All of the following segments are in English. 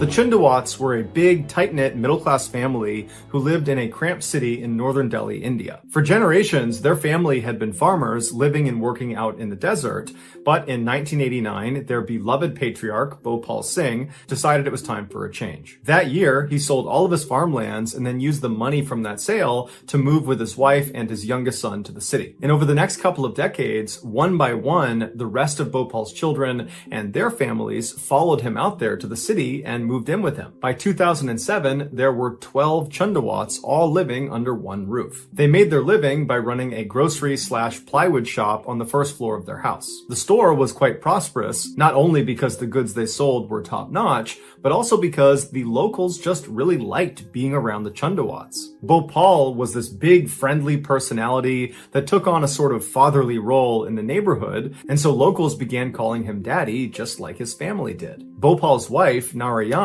The Chundawats were a big, tight-knit, middle-class family who lived in a cramped city in northern Delhi, India. For generations, their family had been farmers living and working out in the desert, but in 1989, their beloved patriarch, Bhopal Singh, decided it was time for a change. That year, he sold all of his farmlands and then used the money from that sale to move with his wife and his youngest son to the city. And over the next couple of decades, one by one, the rest of Bhopal's children and their families followed him out there to the city and moved in with him. By 2007, there were 12 Chundawats all living under one roof. They made their living by running a grocery/plywood shop on the first floor of their house. The store was quite prosperous, not only because the goods they sold were top-notch, but also because the locals just really liked being around the Chundawats. Bhopal was this big, friendly personality that took on a sort of fatherly role in the neighborhood, and so locals began calling him Daddy, just like his family did. Bhopal's wife, Narayan,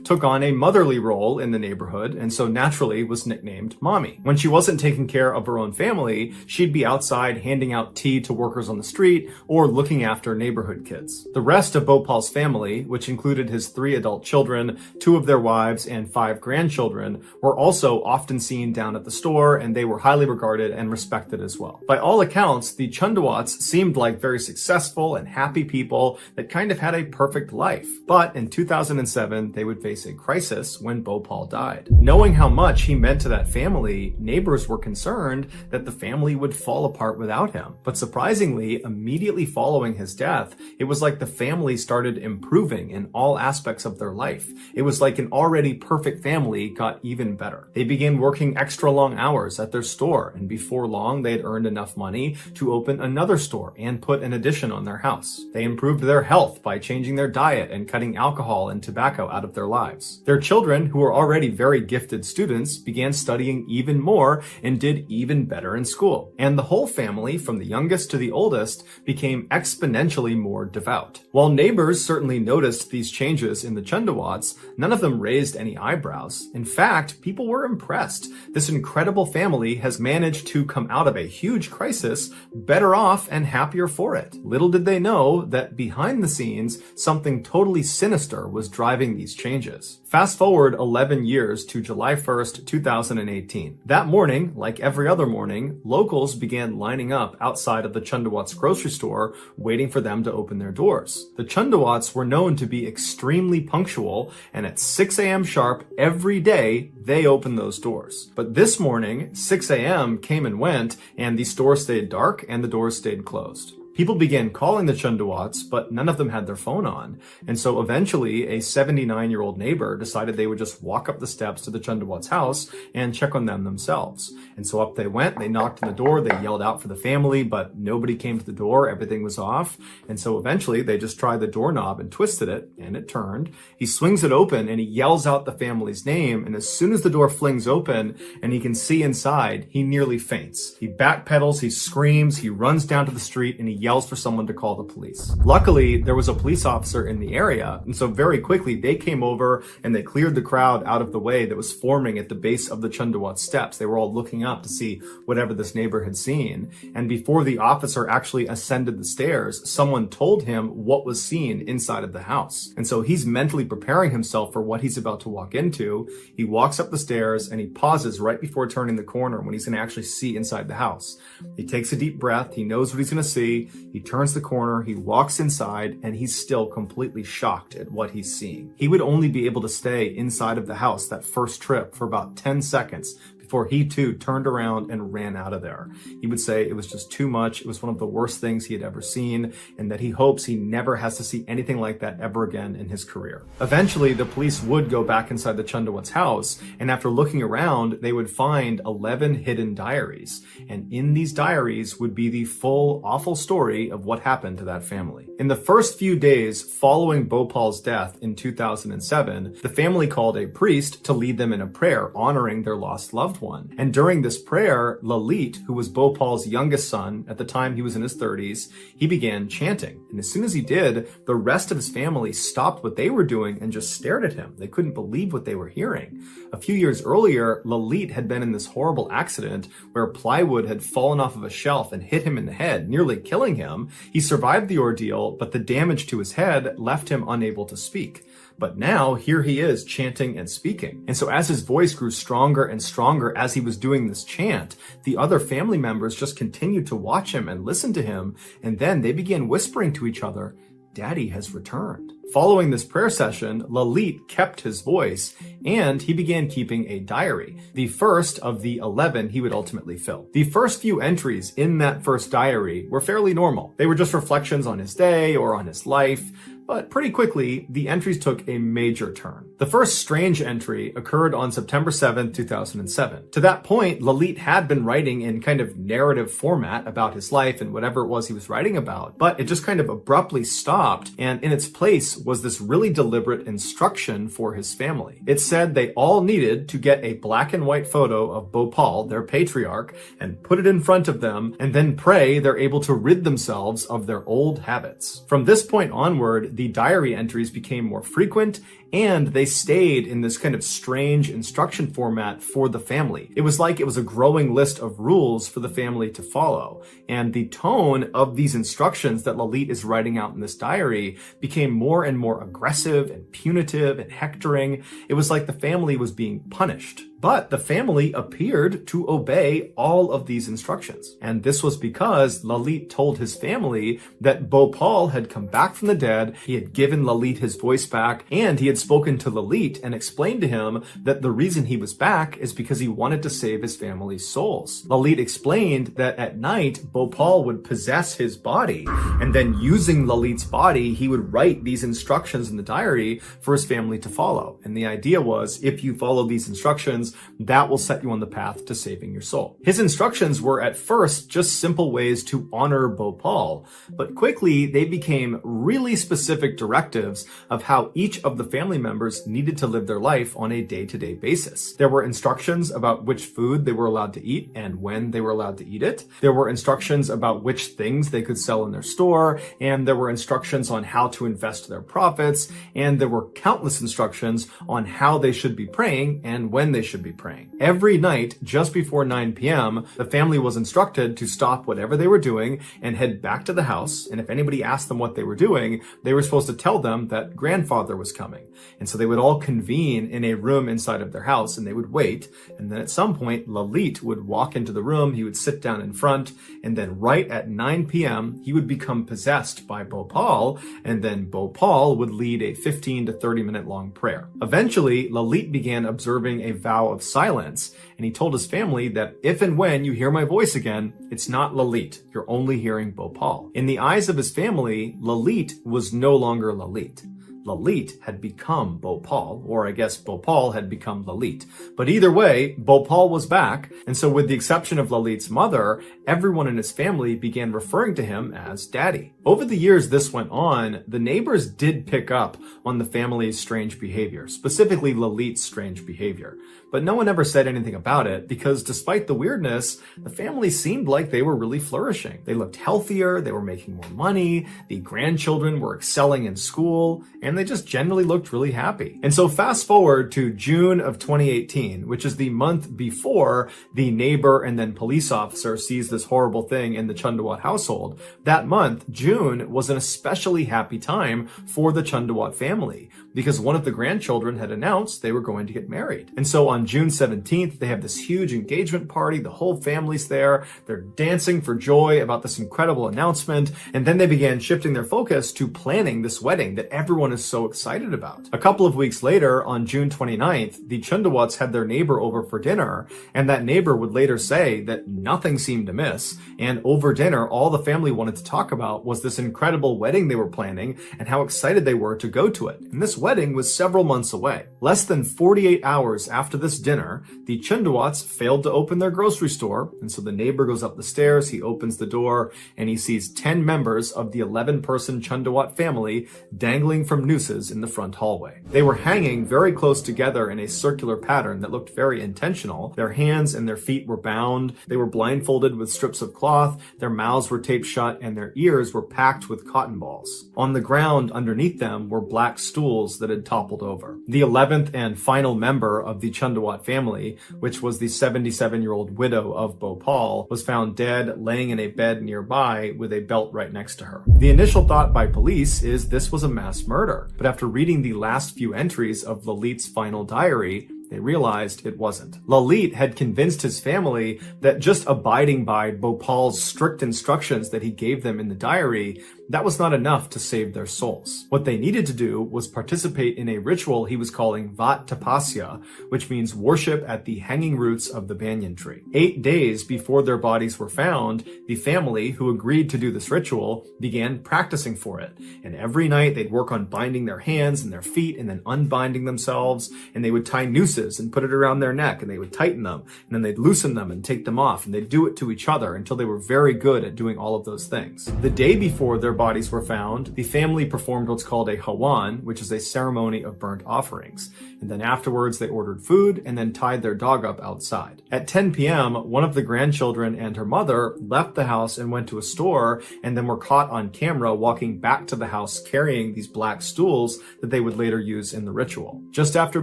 took on a motherly role in the neighborhood, and so naturally was nicknamed Mommy. When she wasn't taking care of her own family, she'd be outside handing out tea to workers on the street or looking after neighborhood kids. The rest of Bhopal's family, which included his 3 adult children, 2 of their wives, and 5 grandchildren, were also often seen down at the store, and they were highly regarded and respected as well. By all accounts, the Chundawats seemed like very successful and happy people that kind of had a perfect life. But in 2007, they would face a crisis when Bhopal died. Knowing how much he meant to that family, neighbors were concerned that the family would fall apart without him. But surprisingly, immediately following his death, it was like the family started improving in all aspects of their life. It was like an already perfect family got even better. They began working extra long hours at their store, and before long, they had earned enough money to open another store and put an addition on their house. They improved their health by changing their diet and cutting alcohol and tobacco out of their lives. Their children, who were already very gifted students, began studying even more and did even better in school. And the whole family, from the youngest to the oldest, became exponentially more devout. While neighbors certainly noticed these changes in the Chundawats, none of them raised any eyebrows. In fact, people were impressed. This incredible family has managed to come out of a huge crisis better off and happier for it. Little did they know that behind the scenes, something totally sinister was driving these changes. Fast forward 11 years to July 1st, 2018. That morning, like every other morning, locals began lining up outside of the Chundawats grocery store, waiting for them to open their doors. The Chundawats were known to be extremely punctual, and at 6 a.m. sharp every day, they opened those doors. But this morning, 6 a.m. came and went, and the store stayed dark and the doors stayed closed. People began calling the Chundawats, but none of them had their phone on. And so eventually, a 79-year-old neighbor decided they would just walk up the steps to the Chundawats' house and check on them themselves. And so up they went, they knocked on the door, they yelled out for the family, but nobody came to the door, everything was off. And so eventually, they just tried the doorknob and twisted it, and it turned. He swings it open, and he yells out the family's name, and as soon as the door flings open, and he can see inside, he nearly faints. He backpedals, he screams, he runs down to the street, and he yells for someone to call the police. Luckily, there was a police officer in the area, and so very quickly they came over and they cleared the crowd out of the way that was forming at the base of the Chundawat steps. They were all looking up to see whatever this neighbor had seen. And before the officer actually ascended the stairs, someone told him what was seen inside of the house. And so he's mentally preparing himself for what he's about to walk into. He walks up the stairs and he pauses right before turning the corner when he's going to actually see inside the house. He takes a deep breath. He knows what he's going to see. He turns the corner, he walks inside, and he's still completely shocked at what he's seeing. He would only be able to stay inside of the house that first trip for about 10 seconds before he too turned around and ran out of there. He would say it was just too much. It was one of the worst things he had ever seen, and that he hopes he never has to see anything like that ever again in his career. Eventually, the police would go back inside the Chundawats' house, and after looking around, they would find 11 hidden diaries. And in these diaries would be the full, awful story of what happened to that family. In the first few days following Bhopal's death in 2007, the family called a priest to lead them in a prayer honoring their lost loved one. And during this prayer, Lalit, who was Bhopal's youngest son, at the time he was in his 30s, he began chanting. And as soon as he did, the rest of his family stopped what they were doing and just stared at him. They couldn't believe what they were hearing. A few years earlier, Lalit had been in this horrible accident where plywood had fallen off of a shelf and hit him in the head, nearly killing him. He survived the ordeal, but the damage to his head left him unable to speak. But now, here he is chanting and speaking. And so as his voice grew stronger and stronger as he was doing this chant, the other family members just continued to watch him and listen to him, and then they began whispering to each other, "Daddy has returned." Following this prayer session, Lalit kept his voice, and he began keeping a diary, the first of the 11 he would ultimately fill. The first few entries in that first diary were fairly normal. They were just reflections on his day or on his life, but pretty quickly, the entries took a major turn. The first strange entry occurred on September 7th, 2007. To that point, Lalit had been writing in kind of narrative format about his life and whatever it was he was writing about, but it just kind of abruptly stopped, and in its place was this really deliberate instruction for his family. It said they all needed to get a black and white photo of Bhopal, their patriarch, and put it in front of them, and then pray they're able to rid themselves of their old habits. From this point onward, the diary entries became more frequent, and they stayed in this kind of strange instruction format for the family. It was like it was a growing list of rules for the family to follow. And the tone of these instructions that Lalit is writing out in this diary became more and more aggressive and punitive and hectoring. It was like the family was being punished. But the family appeared to obey all of these instructions. And this was because Lalit told his family that Bhopal had come back from the dead, he had given Lalit his voice back, and he had spoken to Lalit and explained to him that the reason he was back is because he wanted to save his family's souls. Lalit explained that at night, Bhopal would possess his body, and then using Lalit's body, he would write these instructions in the diary for his family to follow. And the idea was, if you follow these instructions, that will set you on the path to saving your soul. His instructions were at first just simple ways to honor Bhopal, but quickly they became really specific directives of how each of the family members needed to live their life on a day-to-day basis. There were instructions about which food they were allowed to eat and when they were allowed to eat it. There were instructions about which things they could sell in their store, and there were instructions on how to invest their profits, and there were countless instructions on how they should be praying and when they should be praying. Every night, just before 9 p.m., the family was instructed to stop whatever they were doing and head back to the house, and if anybody asked them what they were doing, they were supposed to tell them that grandfather was coming. And so they would all convene in a room inside of their house, and they would wait, and then at some point, Lalit would walk into the room, he would sit down in front, and then right at 9 p.m., he would become possessed by Bhopal, and then Bhopal would lead a 15 to 30 minute long prayer. Eventually, Lalit began observing a vow of silence, and he told his family that if and when you hear my voice again, it's not Lalit, you're only hearing Bhopal. In the eyes of his family, Lalit was no longer Lalit. Lalit had become Bhopal, or I guess Bhopal had become Lalit. But either way, Bhopal was back, and so with the exception of Lalit's mother, everyone in his family began referring to him as Daddy. Over the years this went on, the neighbors did pick up on the family's strange behavior, specifically Lalit's strange behavior. But no one ever said anything about it because despite the weirdness, the family seemed like they were really flourishing. They looked healthier, they were making more money, the grandchildren were excelling in school, and they just generally looked really happy. And so fast forward to June of 2018, which is the month before the neighbor and then police officer sees this horrible thing in the Chundawat household. That month, June, was an especially happy time for the Chundawat family because one of the grandchildren had announced they were going to get married. And so on June 17th, they have this huge engagement party. The whole family's there. They're dancing for joy about this incredible announcement. And then they began shifting their focus to planning this wedding that everyone is so excited about. A couple of weeks later, on June 29th, the Chundawats had their neighbor over for dinner, and that neighbor would later say that nothing seemed amiss, and over dinner, all the family wanted to talk about was this incredible wedding they were planning and how excited they were to go to it. And this wedding was several months away. Less than 48 hours after this dinner, the Chundawats failed to open their grocery store, and so the neighbor goes up the stairs, he opens the door, and he sees 10 members of the 11-person Chundawat family dangling from nooses in the front hallway. They were hanging very close together in a circular pattern that looked very intentional. Their hands and their feet were bound, they were blindfolded with strips of cloth, their mouths were taped shut, and their ears were packed with cotton balls. On the ground underneath them were black stools that had toppled over. The 11th and final member of the Chundawat family, which was the 77-year-old widow of Bhopal, was found dead laying in a bed nearby with a belt right next to her. The initial thought by police is this was a mass murder. together. But after reading the last few entries of Lalit's final diary, they realized it wasn't. Lalit had convinced his family that just abiding by Bhopal's strict instructions that he gave them in the diary, that was not enough to save their souls. What they needed to do was participate in a ritual he was calling Vat Tapasya, which means worship at the hanging roots of the banyan tree. 8 days before their bodies were found, the family who agreed to do this ritual began practicing for it. And every night they'd work on binding their hands and their feet and then unbinding themselves, and they would tie nooses and put it around their neck, and they would tighten them, and then they'd loosen them and take them off, and they'd do it to each other until they were very good at doing all of those things. The day before their bodies were found, the family performed what's called a hawan, which is a ceremony of burnt offerings. And then afterwards they ordered food and then tied their dog up outside. At 10 p.m., one of the grandchildren and her mother left the house and went to a store, and then were caught on camera walking back to the house carrying these black stools that they would later use in the ritual. Just after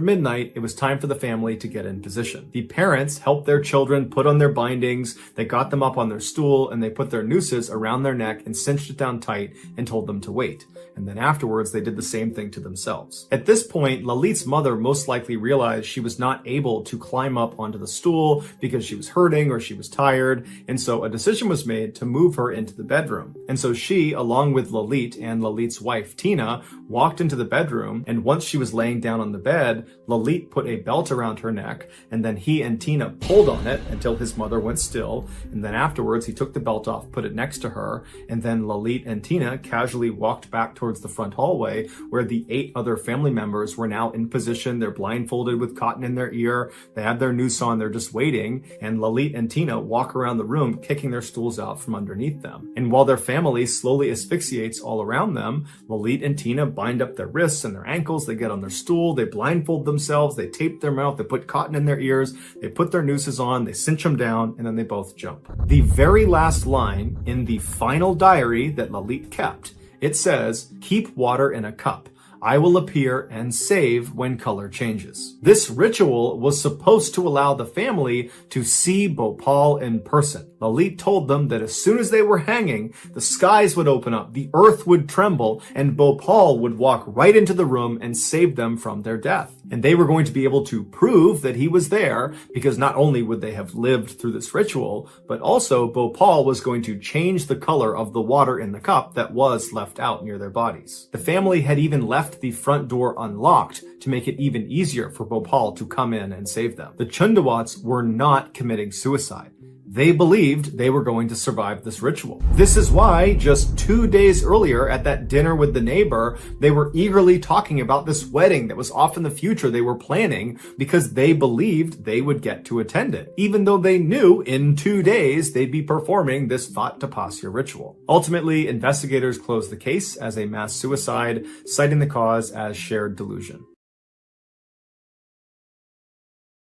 midnight, it was time for the family to get in position. The parents helped their children put on their bindings, they got them up on their stool, and they put their nooses around their neck and cinched it down tight and told them to wait. And then afterwards, they did the same thing to themselves. At this point, Lalit's mother most likely realized she was not able to climb up onto the stool because she was hurting or she was tired, and so a decision was made to move her into the bedroom. And so she, along with Lalit and Lalit's wife, Tina, walked into the bedroom, and once she was laying down on the bed, Lalit put a belt around her neck, and then he and Tina pulled on it until his mother went still, and then afterwards he took the belt off, put it next to her, and then Lalit and Tina casually walked back towards the front hallway where the 8 other family members were now in position. They're blindfolded with cotton in their ear, they have their noose on, they're just waiting, and Lalit and Tina walk around the room kicking their stools out from underneath them. And while their family slowly asphyxiates all around them, Lalit and Tina bind up their wrists and their ankles, they get on their stool, they blindfold themselves, they tape their mouth, they put cotton in their ears, they put their nooses on, they cinch them down, and then they both jump. The very last line in the final diary that Lalit kept, it says, "Keep water in a cup. I will appear and save when color changes." This ritual was supposed to allow the family to see Bhopal in person. Lalit told them that as soon as they were hanging, the skies would open up, the earth would tremble, and Bhopal would walk right into the room and save them from their death. And they were going to be able to prove that he was there, because not only would they have lived through this ritual, but also Bhopal was going to change the color of the water in the cup that was left out near their bodies. The family had even left the front door unlocked to make it even easier for Bhopal to come in and save them. The Chundawats were not committing suicide. They believed they were going to survive this ritual. This is why just 2 days earlier at that dinner with the neighbor, they were eagerly talking about this wedding that was off in the future they were planning, because they believed they would get to attend it, even though they knew in 2 days they'd be performing this Vat Tapasya ritual. Ultimately, investigators closed the case as a mass suicide, citing the cause as shared delusion.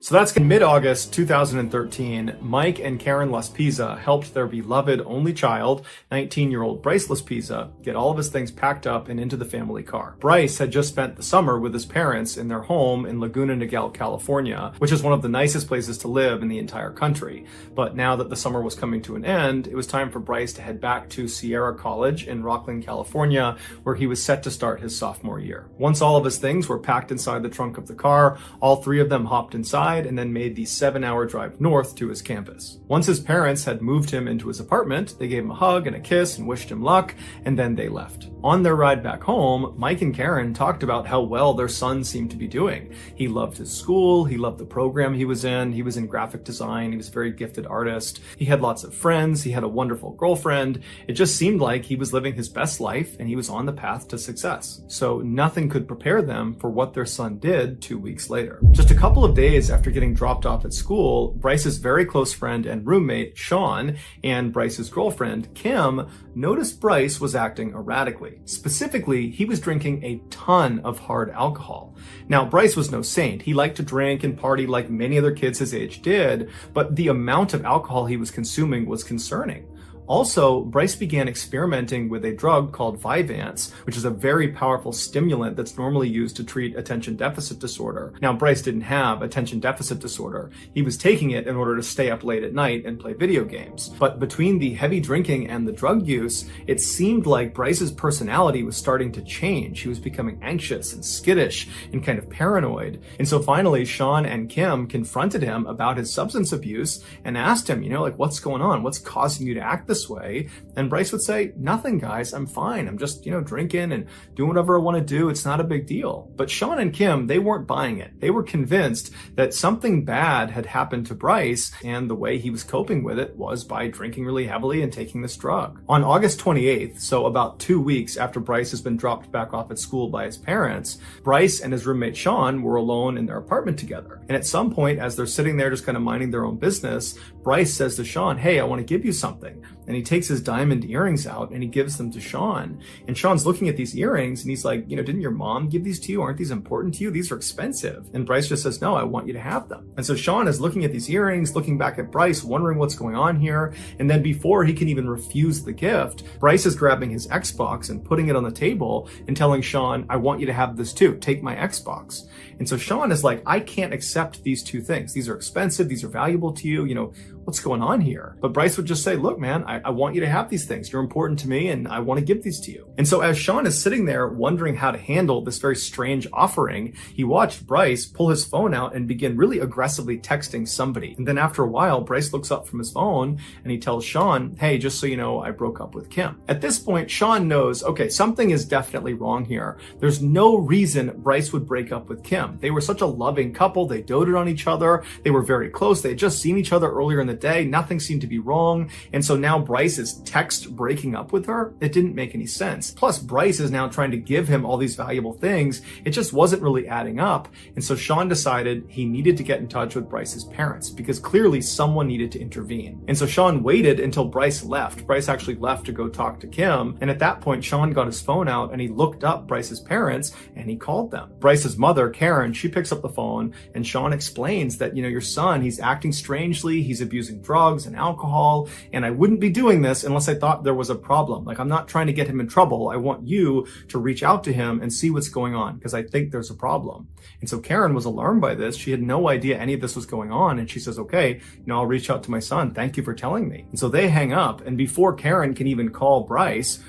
So that's in mid-August 2013, Mike and Karen Laspisa helped their beloved only child, 19-year-old Bryce Laspisa, get all of his things packed up and into the family car. Bryce had just spent the summer with his parents in their home in Laguna Niguel, California, which is one of the nicest places to live in the entire country. But now that the summer was coming to an end, it was time for Bryce to head back to Sierra College in Rocklin, California, where he was set to start his sophomore year. Once all of his things were packed inside the trunk of the car, all 3 of them hopped inside and then made the 7-hour drive north to his campus. Once his parents had moved him into his apartment, they gave him a hug and a kiss and wished him luck, and then they left. On their ride back home, Mike and Karen talked about how well their son seemed to be doing. He loved his school, he loved the program he was in graphic design, he was a very gifted artist, he had lots of friends, he had a wonderful girlfriend. It just seemed like he was living his best life and he was on the path to success. So nothing could prepare them for what their son did 2 weeks later. Just a couple of days after getting dropped off at school, Bryce's very close friend and roommate, Sean, and Bryce's girlfriend, Kim, noticed Bryce was acting erratically. Specifically, he was drinking a ton of hard alcohol. Now, Bryce was no saint. He liked to drink and party like many other kids his age did, but the amount of alcohol he was consuming was concerning. Also, Bryce began experimenting with a drug called Vyvanse, which is a very powerful stimulant that's normally used to treat attention deficit disorder. Now, Bryce didn't have attention deficit disorder. He was taking it in order to stay up late at night and play video games. But between the heavy drinking and the drug use, it seemed like Bryce's personality was starting to change. He was becoming anxious and skittish and kind of paranoid. And so finally, Sean and Kim confronted him about his substance abuse and asked him, like, what's going on? What's causing you to act this way? And Bryce would say, nothing, guys, I'm fine. I'm just, drinking and doing whatever I want to do. It's not a big deal. But Sean and Kim, they weren't buying it. They were convinced that something bad had happened to Bryce, and the way he was coping with it was by drinking really heavily and taking this drug. On August 28th, so about 2 weeks after Bryce has been dropped back off at school by his parents, Bryce and his roommate Sean were alone in their apartment together. And at some point, as they're sitting there just kind of minding their own business, Bryce says to Sean, hey, I want to give you something. And he takes his diamond earrings out and he gives them to Sean. And Sean's looking at these earrings and he's like, didn't your mom give these to you? Aren't these important to you? These are expensive. And Bryce just says, no, I want you to have them. And so Sean is looking at these earrings, looking back at Bryce, wondering what's going on here. And then before he can even refuse the gift, Bryce is grabbing his Xbox and putting it on the table and telling Sean, I want you to have this too. Take my Xbox. And so Sean is like, I can't accept these two things. These are expensive. These are valuable to you. What's going on here? But Bryce would just say, look, man, I want you to have these things. You're important to me and I want to give these to you. And so as Sean is sitting there wondering how to handle this very strange offering, he watched Bryce pull his phone out and begin really aggressively texting somebody. And then after a while, Bryce looks up from his phone and he tells Sean, hey, just so you know, I broke up with Kim. At this point, Sean knows, okay, something is definitely wrong here. There's no reason Bryce would break up with Kim. They were such a loving couple. They doted on each other. They were very close. They had just seen each other earlier in the day. Nothing seemed to be wrong. And so now Bryce is text breaking up with her. It didn't make any sense. Plus, Bryce is now trying to give him all these valuable things. It just wasn't really adding up. And so Sean decided he needed to get in touch with Bryce's parents because clearly someone needed to intervene. And so Sean waited until Bryce left. Bryce actually left to go talk to Kim. And at that point, Sean got his phone out and he looked up Bryce's parents and he called them. Bryce's mother, Karen, she picks up the phone and Sean explains that, your son, he's acting strangely. He's abusing drugs and alcohol. And I wouldn't be doing this unless I thought there was a problem. Like, I'm not trying to get him in trouble. I want you to reach out to him and see what's going on because I think there's a problem. And so Karen was alarmed by this. She had no idea any of this was going on. And she says, okay, I'll reach out to my son. Thank you for telling me. And so they hang up. And before Karen can even call Bryce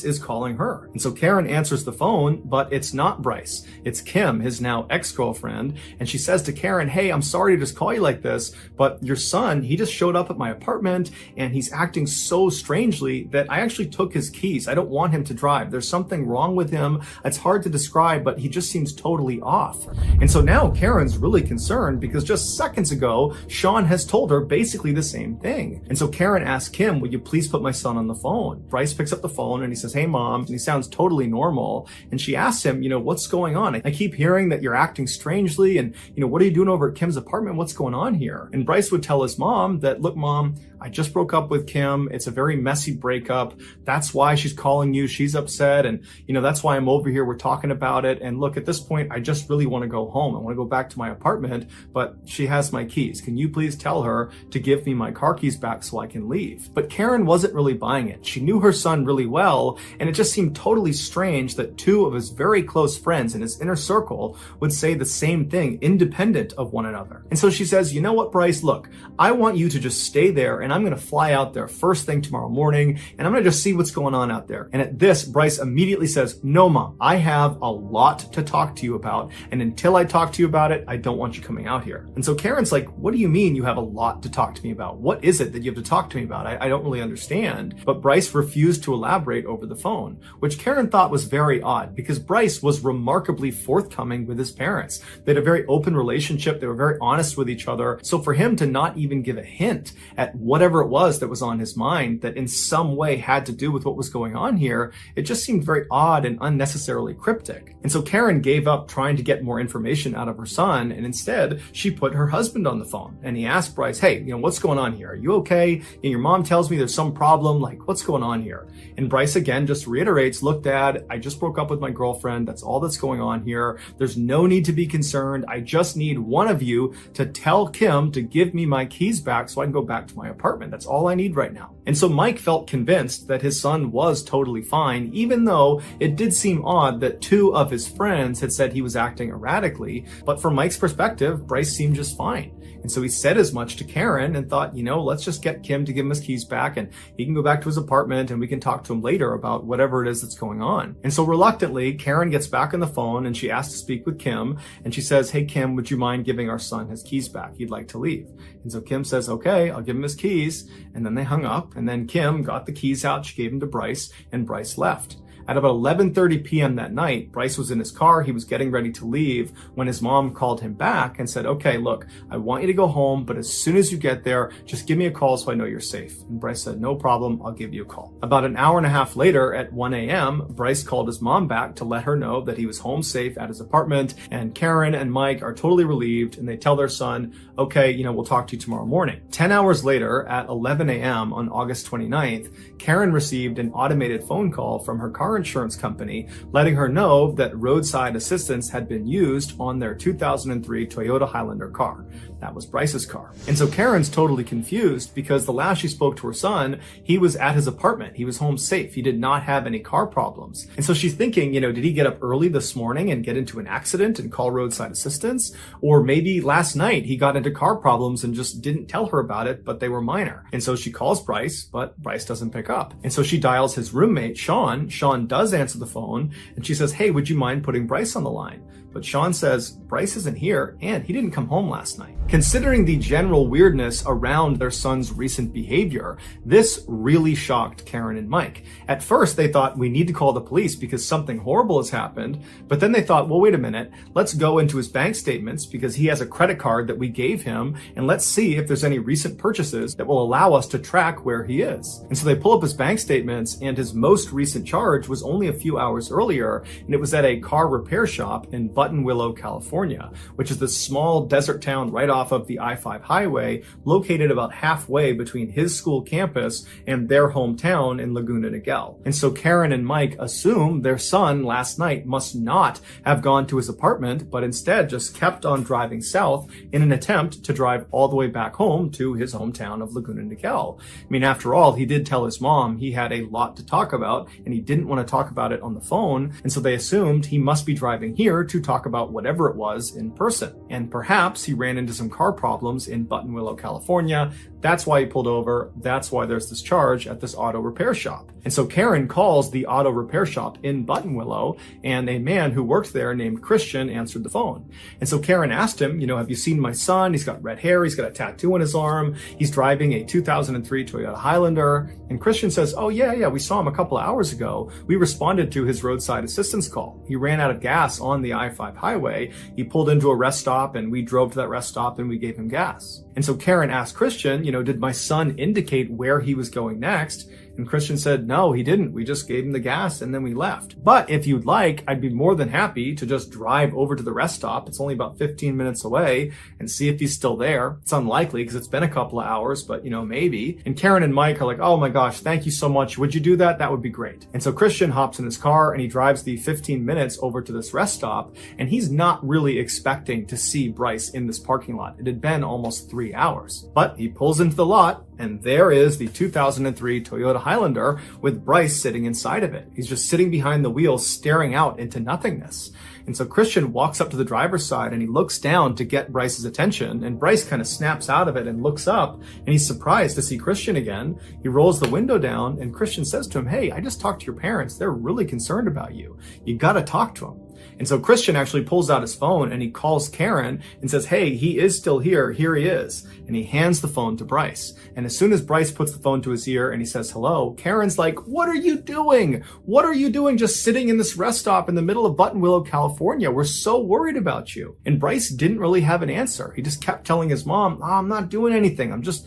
is calling her. And so Karen answers the phone, but it's not Bryce. It's Kim, his now ex-girlfriend. And she says to Karen, hey, I'm sorry to just call you like this, but your son, he just showed up at my apartment and he's acting so strangely that I actually took his keys. I don't want him to drive. There's something wrong with him. It's hard to describe, but he just seems totally off. And so now Karen's really concerned because just seconds ago, Sean has told her basically the same thing. And so Karen asks Kim, will you please put my son on the phone? Bryce picks up the phone and he says, hey, mom, and he sounds totally normal. And she asks him, what's going on? I keep hearing that you're acting strangely. And, what are you doing over at Kim's apartment? What's going on here? And Bryce would tell his mom that, look, mom, I just broke up with Kim. It's a very messy breakup. That's why she's calling you. She's upset. And, that's why I'm over here. We're talking about it. And look, at this point, I just really want to go home. I want to go back to my apartment, but she has my keys. Can you please tell her to give me my car keys back so I can leave? But Karen wasn't really buying it. She knew her son really well. And it just seemed totally strange that two of his very close friends in his inner circle would say the same thing, independent of one another. And so she says, you know what, Bryce, look, I want you to just stay there and I'm going to fly out there first thing tomorrow morning and I'm going to just see what's going on out there. And at this, Bryce immediately says, no, mom, I have a lot to talk to you about. And until I talk to you about it, I don't want you coming out here. And so Karen's like, what do you mean you have a lot to talk to me about? What is it that you have to talk to me about? I don't really understand. But Bryce refused to elaborate over the phone, which Karen thought was very odd because Bryce was remarkably forthcoming with his parents. They had a very open relationship. They were very honest with each other. So for him to not even give a hint at whatever it was that was on his mind that in some way had to do with what was going on here, it just seemed very odd and unnecessarily cryptic. And so Karen gave up trying to get more information out of her son, and instead she put her husband on the phone and he asked Bryce, hey, what's going on here? Are you okay? And your mom tells me there's some problem. Like, what's going on here? And Bryce again just reiterates, look, Dad, I just broke up with my girlfriend. That's all that's going on here. There's no need to be concerned. I just need one of you to tell Kim to give me my keys back so I can go back to my apartment. apartment. That's all I need right now. And so Mike felt convinced that his son was totally fine, even though it did seem odd that two of his friends had said he was acting erratically. But from Mike's perspective, Bryce seemed just fine. And so he said as much to Karen and thought, let's just get Kim to give him his keys back and he can go back to his apartment and we can talk to him later about whatever it is that's going on. And so reluctantly, Karen gets back on the phone and she asks to speak with Kim. And she says, hey, Kim, would you mind giving our son his keys back? He'd like to leave. And so Kim says, okay, I'll give him his keys. And then they hung up. And then Kim got the keys out. She gave them to Bryce and Bryce left. At about 11:30 p.m. that night, Bryce was in his car. He was getting ready to leave when his mom called him back and said, okay, look, I want you to go home, but as soon as you get there, just give me a call so I know you're safe. And Bryce said, no problem, I'll give you a call. About an hour and a half later at 1 a.m., Bryce called his mom back to let her know that he was home safe at his apartment, and Karen and Mike are totally relieved, and they tell their son, okay, we'll talk to you tomorrow morning. 10 hours later at 11 a.m. on August 29th, Karen received an automated phone call from her car insurance company letting her know that roadside assistance had been used on their 2003 Toyota Highlander car. That was Bryce's car. And so Karen's totally confused because the last she spoke to her son, he was at his apartment. He was home safe. He did not have any car problems. And so she's thinking, did he get up early this morning and get into an accident and call roadside assistance? Or maybe last night he got into car problems and just didn't tell her about it, but they were minor. And so she calls Bryce, but Bryce doesn't pick up. And so she dials his roommate, Sean. Sean does answer the phone and she says, hey, would you mind putting Bryce on the line? But Sean says, Bryce isn't here and he didn't come home last night. Considering the general weirdness around their son's recent behavior, this really shocked Karen and Mike. At first, they thought we need to call the police because something horrible has happened. But then they thought, well, wait a minute, let's go into his bank statements because he has a credit card that we gave him. And let's see if there's any recent purchases that will allow us to track where he is. And so they pull up his bank statements and his most recent charge was only a few hours earlier. And it was at a car repair shop in Buttonwillow, California, which is the small desert town right off of the I-5 highway, located about halfway between his school campus and their hometown in Laguna Niguel. And so Karen and Mike assume their son last night must not have gone to his apartment, but instead just kept on driving south in an attempt to drive all the way back home to his hometown of Laguna Niguel. I mean, after all, he did tell his mom he had a lot to talk about and he didn't want to talk about it on the phone. And so they assumed he must be driving here to talk about whatever it was in person. And perhaps he ran into some car problems in Buttonwillow, California. That's why he pulled over. That's why there's this charge at this auto repair shop. And so Karen calls the auto repair shop in Buttonwillow, and a man who worked there named Christian answered the phone. And so Karen asked him, have you seen my son? He's got red hair. He's got a tattoo on his arm. He's driving a 2003 Toyota Highlander. And Christian says, oh, yeah, we saw him a couple of hours ago. We responded to his roadside assistance call. He ran out of gas on the I-5 highway. He pulled into a rest stop, and we drove to that rest stop, and we gave him gas. And so Karen asked Christian, did my son indicate where he was going next? And Christian said, no, he didn't. We just gave him the gas and then we left. But if you'd like, I'd be more than happy to just drive over to the rest stop. It's only about 15 minutes away and see if he's still there. It's unlikely because it's been a couple of hours, but maybe. And Karen and Mike are like, oh my gosh, thank you so much. Would you do that? That would be great. And so Christian hops in his car and he drives the 15 minutes over to this rest stop. And he's not really expecting to see Bryce in this parking lot. It had been almost 3 hours, but he pulls into the lot. And there is the 2003 Toyota Highlander with Bryce sitting inside of it. He's just sitting behind the wheel, staring out into nothingness. And so Christian walks up to the driver's side and he looks down to get Bryce's attention. And Bryce kind of snaps out of it and looks up and he's surprised to see Christian again. He rolls the window down and Christian says to him, hey, I just talked to your parents. They're really concerned about you. You got to talk to them. And so Christian actually pulls out his phone and he calls Karen and says, hey, he is still here. Here he is. And he hands the phone to Bryce. And as soon as Bryce puts the phone to his ear and he says hello, Karen's like, what are you doing? What are you doing just sitting in this rest stop in the middle of Buttonwillow, California? We're so worried about you. And Bryce didn't really have an answer. He just kept telling his mom, I'm not doing anything. I'm just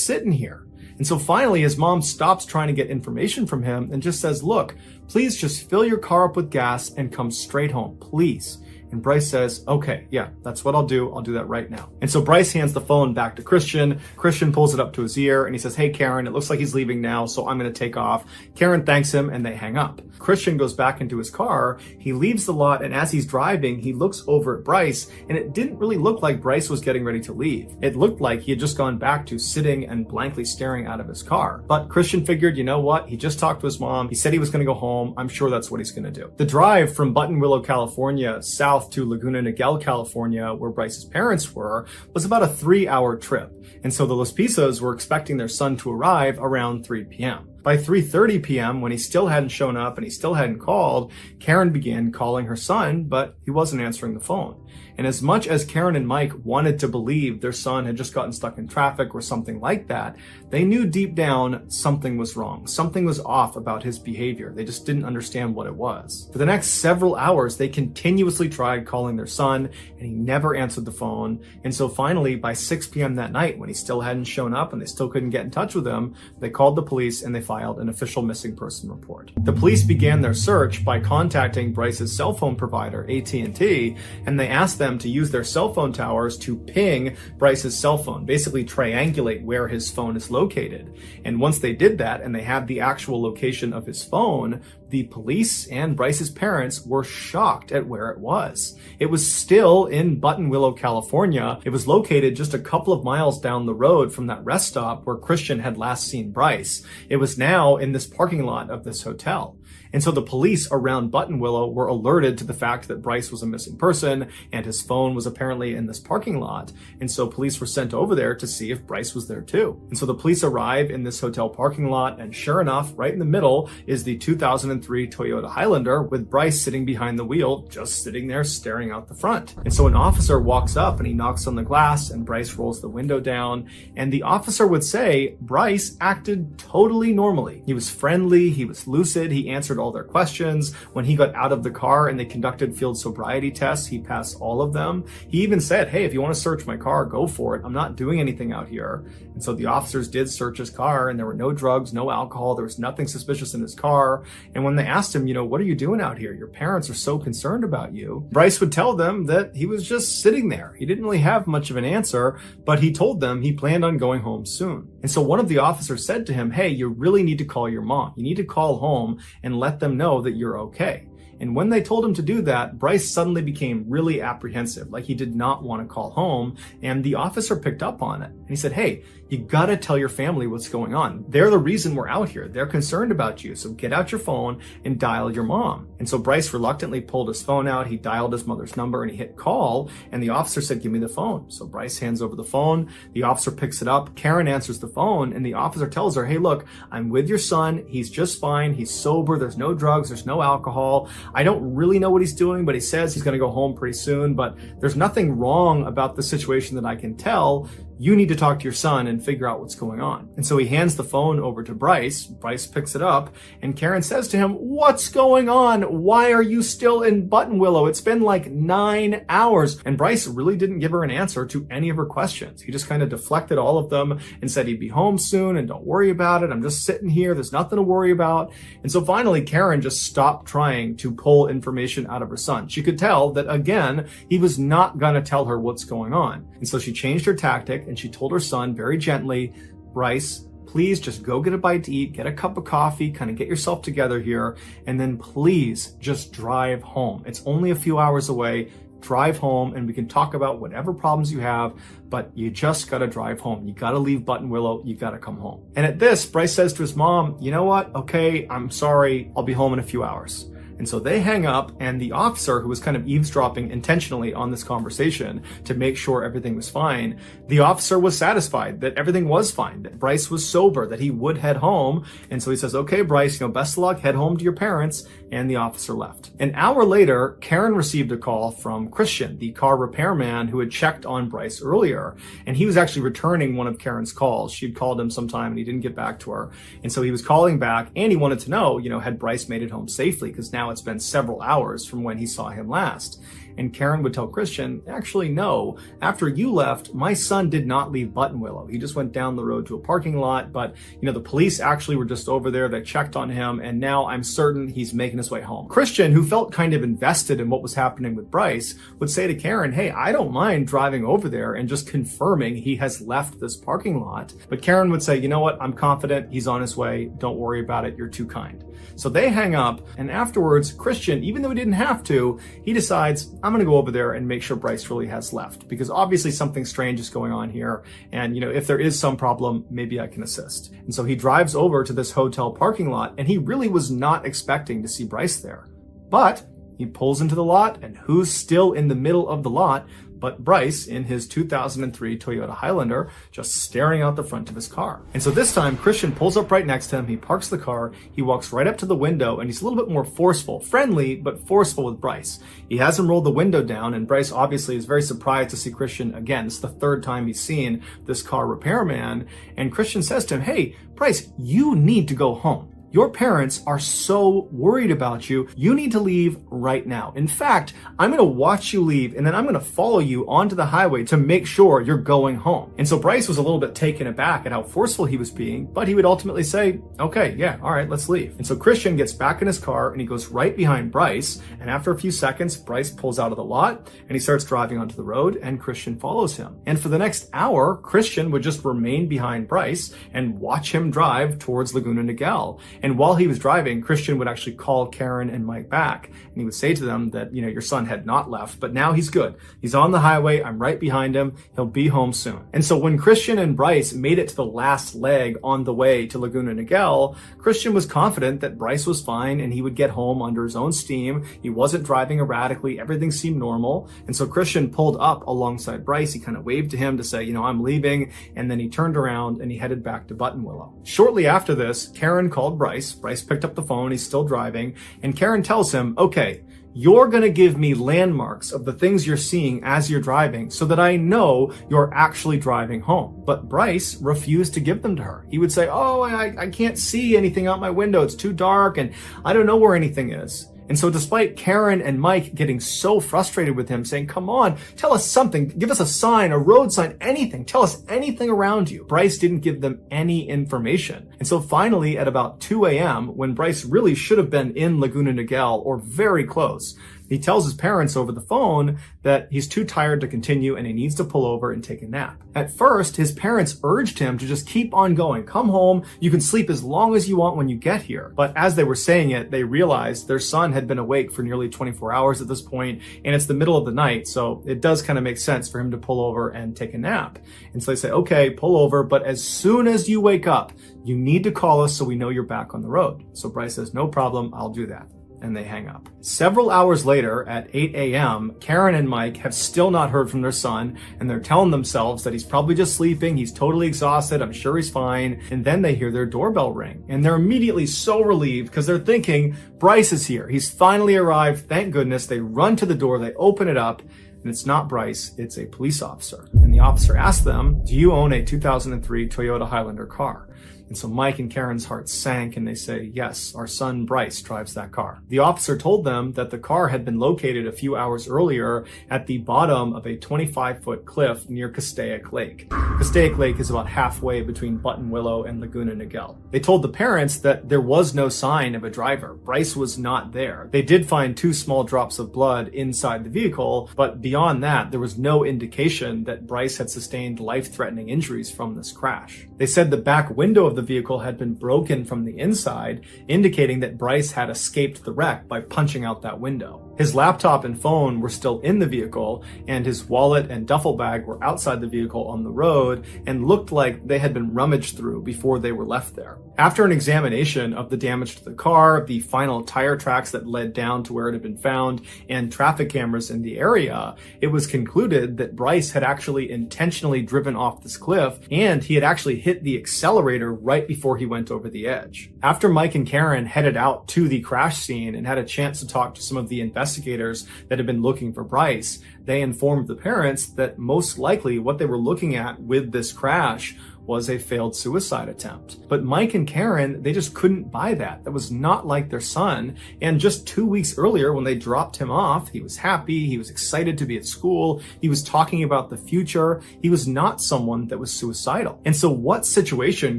sitting here. And so finally, his mom stops trying to get information from him and just says, look, please just fill your car up with gas and come straight home, please. And Bryce says, okay, yeah, that's what I'll do. I'll do that right now. And so Bryce hands the phone back to Christian. Christian pulls it up to his ear and he says, hey, Karen, it looks like he's leaving now, so I'm going to take off. Karen thanks him and they hang up. Christian goes back into his car. He leaves the lot, and as he's driving, he looks over at Bryce, and it didn't really look like Bryce was getting ready to leave. It looked like he had just gone back to sitting and blankly staring out of his car. But Christian figured, you know what? He just talked to his mom. He said he was going to go home. I'm sure that's what he's going to do. The drive from Buttonwillow, California, south to Laguna Niguel, California, where Bryce's parents were, was about a 3-hour trip. And so the Los Pisos were expecting their son to arrive around 3 p.m. By 3:30 p.m., when he still hadn't shown up and he still hadn't called, Karen began calling her son, but he wasn't answering the phone. And as much as Karen and Mike wanted to believe their son had just gotten stuck in traffic or something like that, they knew deep down something was wrong. Something was off about his behavior. They just didn't understand what it was. For the next several hours, they continuously tried calling their son, and he never answered the phone. And so finally, by 6 p.m. that night, when he still hadn't shown up and they still couldn't get in touch with him, they called the police and they filed an official missing person report. The police began their search by contacting Bryce's cell phone provider, AT&T, and they asked them to use their cell phone towers to ping Bryce's cell phone, basically triangulate where his phone is located. And once they did that and they had the actual location of his phone, the police and Bryce's parents were shocked at where it was. It was still in Buttonwillow, California. It was located just a couple of miles down the road from that rest stop where Christian had last seen Bryce. It was now in this parking lot of this hotel. And so the police around Buttonwillow were alerted to the fact that Bryce was a missing person and his phone was apparently in this parking lot. And so police were sent over there to see if Bryce was there too. And so the police arrive in this hotel parking lot, and sure enough, right in the middle is the 2003 Toyota Highlander with Bryce sitting behind the wheel, just sitting there staring out the front. And so an officer walks up and he knocks on the glass, and Bryce rolls the window down. And the officer would say Bryce acted totally normally. He was friendly, he was lucid, he answered all their questions. When he got out of the car and they conducted field sobriety tests, he passed all of them. He even said, hey, if you want to search my car, go for it. I'm not doing anything out here. And so the officers did search his car, and there were no drugs, no alcohol. There was nothing suspicious in his car. And when they asked him, what are you doing out here? Your parents are so concerned about you. Bryce would tell them that he was just sitting there. He didn't really have much of an answer, but he told them he planned on going home soon. And so one of the officers said to him, hey, you really need to call your mom. You need to call home and let them know that you're okay. And when they told him to do that, Bryce suddenly became really apprehensive, like he did not want to call home. And the officer picked up on it. And he said, hey, you gotta tell your family what's going on. They're the reason we're out here. They're concerned about you. So get out your phone and dial your mom. And so Bryce reluctantly pulled his phone out. He dialed his mother's number and he hit call. And the officer said, give me the phone. So Bryce hands over the phone. The officer picks it up. Karen answers the phone. And the officer tells her, hey, look, I'm with your son. He's just fine. He's sober. There's no drugs. There's no alcohol. I don't really know what he's doing, but he says he's going to go home pretty soon. But there's nothing wrong about the situation that I can tell. You need to talk to your son and figure out what's going on. And so he hands the phone over to Bryce. Bryce picks it up, and Karen says to him, what's going on? Why are you still in Buttonwillow? It's been like 9 hours. And Bryce really didn't give her an answer to any of her questions. He just kind of deflected all of them and said he'd be home soon and don't worry about it. I'm just sitting here. There's nothing to worry about. And so finally, Karen just stopped trying to pull information out of her son. She could tell that, again, he was not going to tell her what's going on. And so she changed her tactic, and she told her son very gently, Bryce, please just go get a bite to eat, get a cup of coffee, kind of get yourself together here, and then please just drive home. It's only a few hours away. Drive home and we can talk about whatever problems you have, but you just got to drive home. You got to leave Buttonwillow. You got to come home. And at this, Bryce says to his mom, you know what? Okay, I'm sorry. I'll be home in a few hours. And so they hang up, and the officer, who was kind of eavesdropping intentionally on this conversation to make sure everything was fine, the officer was satisfied that everything was fine, that Bryce was sober, that he would head home. And so he says, okay, Bryce, best of luck, head home to your parents. And the officer left. An hour later, Karen received a call from Christian, the car repairman who had checked on Bryce earlier. And he was actually returning one of Karen's calls. She'd called him sometime and he didn't get back to her. And so he was calling back, and he wanted to know, had Bryce made it home safely? Because now it's been several hours from when he saw him last. And Karen would tell Christian, actually, no, after you left, my son did not leave Buttonwillow. He just went down the road to a parking lot, but the police actually were just over there. They checked on him, and now I'm certain he's making his way home. Christian, who felt kind of invested in what was happening with Bryce, would say to Karen, hey, I don't mind driving over there and just confirming he has left this parking lot. But Karen would say, you know what, I'm confident he's on his way. Don't worry about it. You're too kind. So they hang up, and afterwards, Christian, even though he didn't have to, he decides, I'm going to go over there and make sure Bryce really has left, because obviously something strange is going on here. And, if there is some problem, maybe I can assist. And so he drives over to this hotel parking lot, and he really was not expecting to see Bryce there. But he pulls into the lot, and who's still in the middle of the lot but Bryce in his 2003 Toyota Highlander, just staring out the front of his car. And so this time, Christian pulls up right next to him, he parks the car, he walks right up to the window, and he's a little bit more forceful, friendly, but forceful with Bryce. He has him roll the window down, and Bryce obviously is very surprised to see Christian again. It's the third time he's seen this car repairman, and Christian says to him, hey, Bryce, you need to go home. Your parents are so worried about you. You need to leave right now. In fact, I'm going to watch you leave, and then I'm going to follow you onto the highway to make sure you're going home. And so Bryce was a little bit taken aback at how forceful he was being, but he would ultimately say, okay, yeah, all right, let's leave. And so Christian gets back in his car, and he goes right behind Bryce. And after a few seconds, Bryce pulls out of the lot, and he starts driving onto the road, and Christian follows him. And for the next hour, Christian would just remain behind Bryce and watch him drive towards Laguna Niguel. And while he was driving, Christian would actually call Karen and Mike back, and he would say to them that, your son had not left, but now he's good. He's on the highway. I'm right behind him. He'll be home soon. And so when Christian and Bryce made it to the last leg on the way to Laguna Niguel, Christian was confident that Bryce was fine and he would get home under his own steam. He wasn't driving erratically. Everything seemed normal. And so Christian pulled up alongside Bryce. He kind of waved to him to say, I'm leaving. And then he turned around and he headed back to Buttonwillow. Shortly after this, Karen called Bryce. Bryce picked up the phone. He's still driving. And Karen tells him, okay, you're going to give me landmarks of the things you're seeing as you're driving so that I know you're actually driving home. But Bryce refused to give them to her. He would say, I can't see anything out my window. It's too dark and I don't know where anything is. And so despite Karen and Mike getting so frustrated with him, saying, come on, tell us something, give us a sign, a road sign, anything, tell us anything around you, Bryce didn't give them any information. And so finally, at about 2 a.m., when Bryce really should have been in Laguna Niguel or very close, he tells his parents over the phone that he's too tired to continue and he needs to pull over and take a nap. At first, his parents urged him to just keep on going. Come home. You can sleep as long as you want when you get here. But as they were saying it, they realized their son had been awake for nearly 24 hours at this point, and it's the middle of the night. So it does kind of make sense for him to pull over and take a nap. And so they say, okay, pull over, but as soon as you wake up, you need to call us so we know you're back on the road. So Bryce says, no problem, I'll do that. And they hang up. Several hours later at 8 a.m., Karen and Mike have still not heard from their son, and they're telling themselves that he's probably just sleeping, he's totally exhausted, I'm sure he's fine. And then they hear their doorbell ring, and they're immediately so relieved because they're thinking, Bryce is here. He's finally arrived. Thank goodness. They run to the door, they open it up, and it's not Bryce, it's a police officer. And the officer asks them, do you own a 2003 Toyota Highlander car? And so Mike and Karen's hearts sank and they say, yes, our son Bryce drives that car. The officer told them that the car had been located a few hours earlier at the bottom of a 25-foot cliff near Castaic Lake. Castaic Lake is about halfway between Buttonwillow and Laguna Niguel. They told the parents that there was no sign of a driver. Bryce was not there. They did find 2 small drops of blood inside the vehicle, but beyond that, there was no indication that Bryce had sustained life-threatening injuries from this crash. They said the back window of the vehicle had been broken from the inside, indicating that Bryce had escaped the wreck by punching out that window. His laptop and phone were still in the vehicle, and his wallet and duffel bag were outside the vehicle on the road and looked like they had been rummaged through before they were left there. After an examination of the damage to the car, the final tire tracks that led down to where it had been found, and traffic cameras in the area, it was concluded that Bryce had actually intentionally driven off this cliff, and he had actually hit the accelerator right before he went over the edge. After Mike and Karen headed out to the crash scene and had a chance to talk to some of the investigators that had been looking for Bryce, they informed the parents that most likely what they were looking at with this crash was a failed suicide attempt. But Mike and Karen, they just couldn't buy that. That was not like their son. And just 2 weeks earlier, when they dropped him off, he was happy, he was excited to be at school, he was talking about the future. He was not someone that was suicidal. And so what situation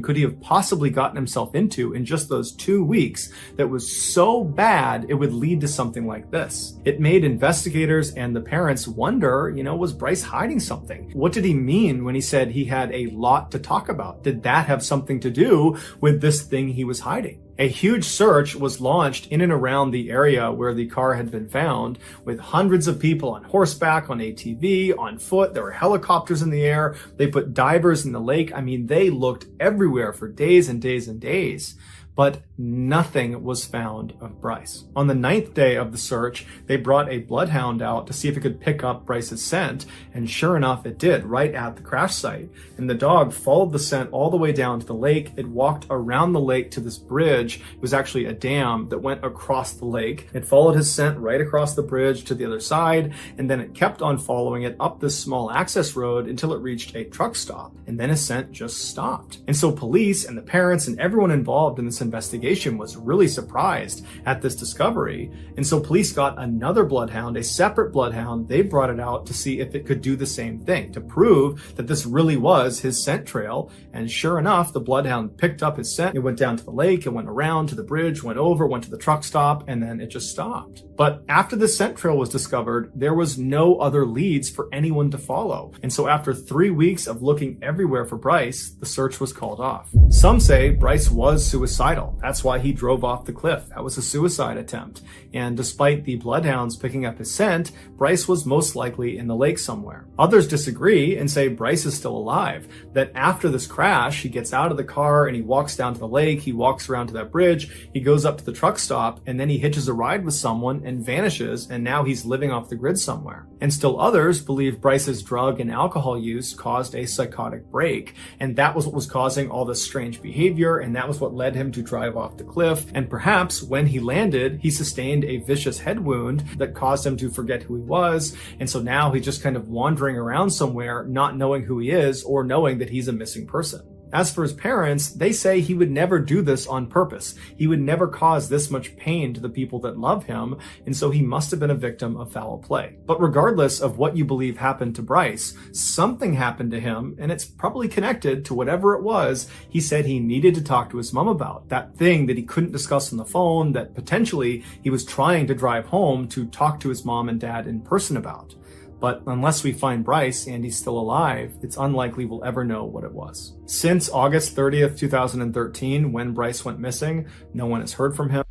could he have possibly gotten himself into in just those 2 weeks that was so bad it would lead to something like this? It made investigators and the parents wonder, was Bryce hiding something? What did he mean when he said he had a lot to talk about? Did that have something to do with this thing he was hiding? A huge search was launched in and around the area where the car had been found, with hundreds of people on horseback, on ATV, on foot. There were helicopters in the air. They put divers in the lake. They looked everywhere for days and days and days. But nothing was found of Bryce. On the 9th day of the search, they brought a bloodhound out to see if it could pick up Bryce's scent, and sure enough, it did, right at the crash site. And the dog followed the scent all the way down to the lake. It walked around the lake to this bridge. It was actually a dam that went across the lake. It followed his scent right across the bridge to the other side, and then it kept on following it up this small access road until it reached a truck stop. And then his scent just stopped. And so police and the parents and everyone involved in this investigation was really surprised at this discovery. And so police got another bloodhound, a separate bloodhound. They brought it out to see if it could do the same thing, to prove that this really was his scent trail. And sure enough, the bloodhound picked up his scent. It went down to the lake, it went around to the bridge, went over, went to the truck stop, and then it just stopped. But after the scent trail was discovered, there was no other leads for anyone to follow. And so after 3 weeks of looking everywhere for Bryce, the search was called off. Some say Bryce was suicidal. That's why he drove off the cliff. That was a suicide attempt. And despite the bloodhounds picking up his scent, Bryce was most likely in the lake somewhere. Others disagree and say Bryce is still alive, that after this crash, he gets out of the car and he walks down to the lake, he walks around to that bridge, he goes up to the truck stop, and then he hitches a ride with someone and vanishes, and now he's living off the grid somewhere. And still others believe Bryce's drug and alcohol use caused a psychotic break, and that was what was causing all this strange behavior, and that was what led him to drive off the cliff. And perhaps when he landed, he sustained a vicious head wound that caused him to forget who he was, and so now he's just kind of wandering around somewhere, not knowing who he is or knowing that he's a missing person. As for his parents, they say he would never do this on purpose. He would never cause this much pain to the people that love him, and so he must have been a victim of foul play. But regardless of what you believe happened to Bryce, something happened to him, and it's probably connected to whatever it was he said he needed to talk to his mom about. That thing that he couldn't discuss on the phone that potentially he was trying to drive home to talk to his mom and dad in person about. But unless we find Bryce and he's still alive, it's unlikely we'll ever know what it was. Since August 30th, 2013, when Bryce went missing, no one has heard from him.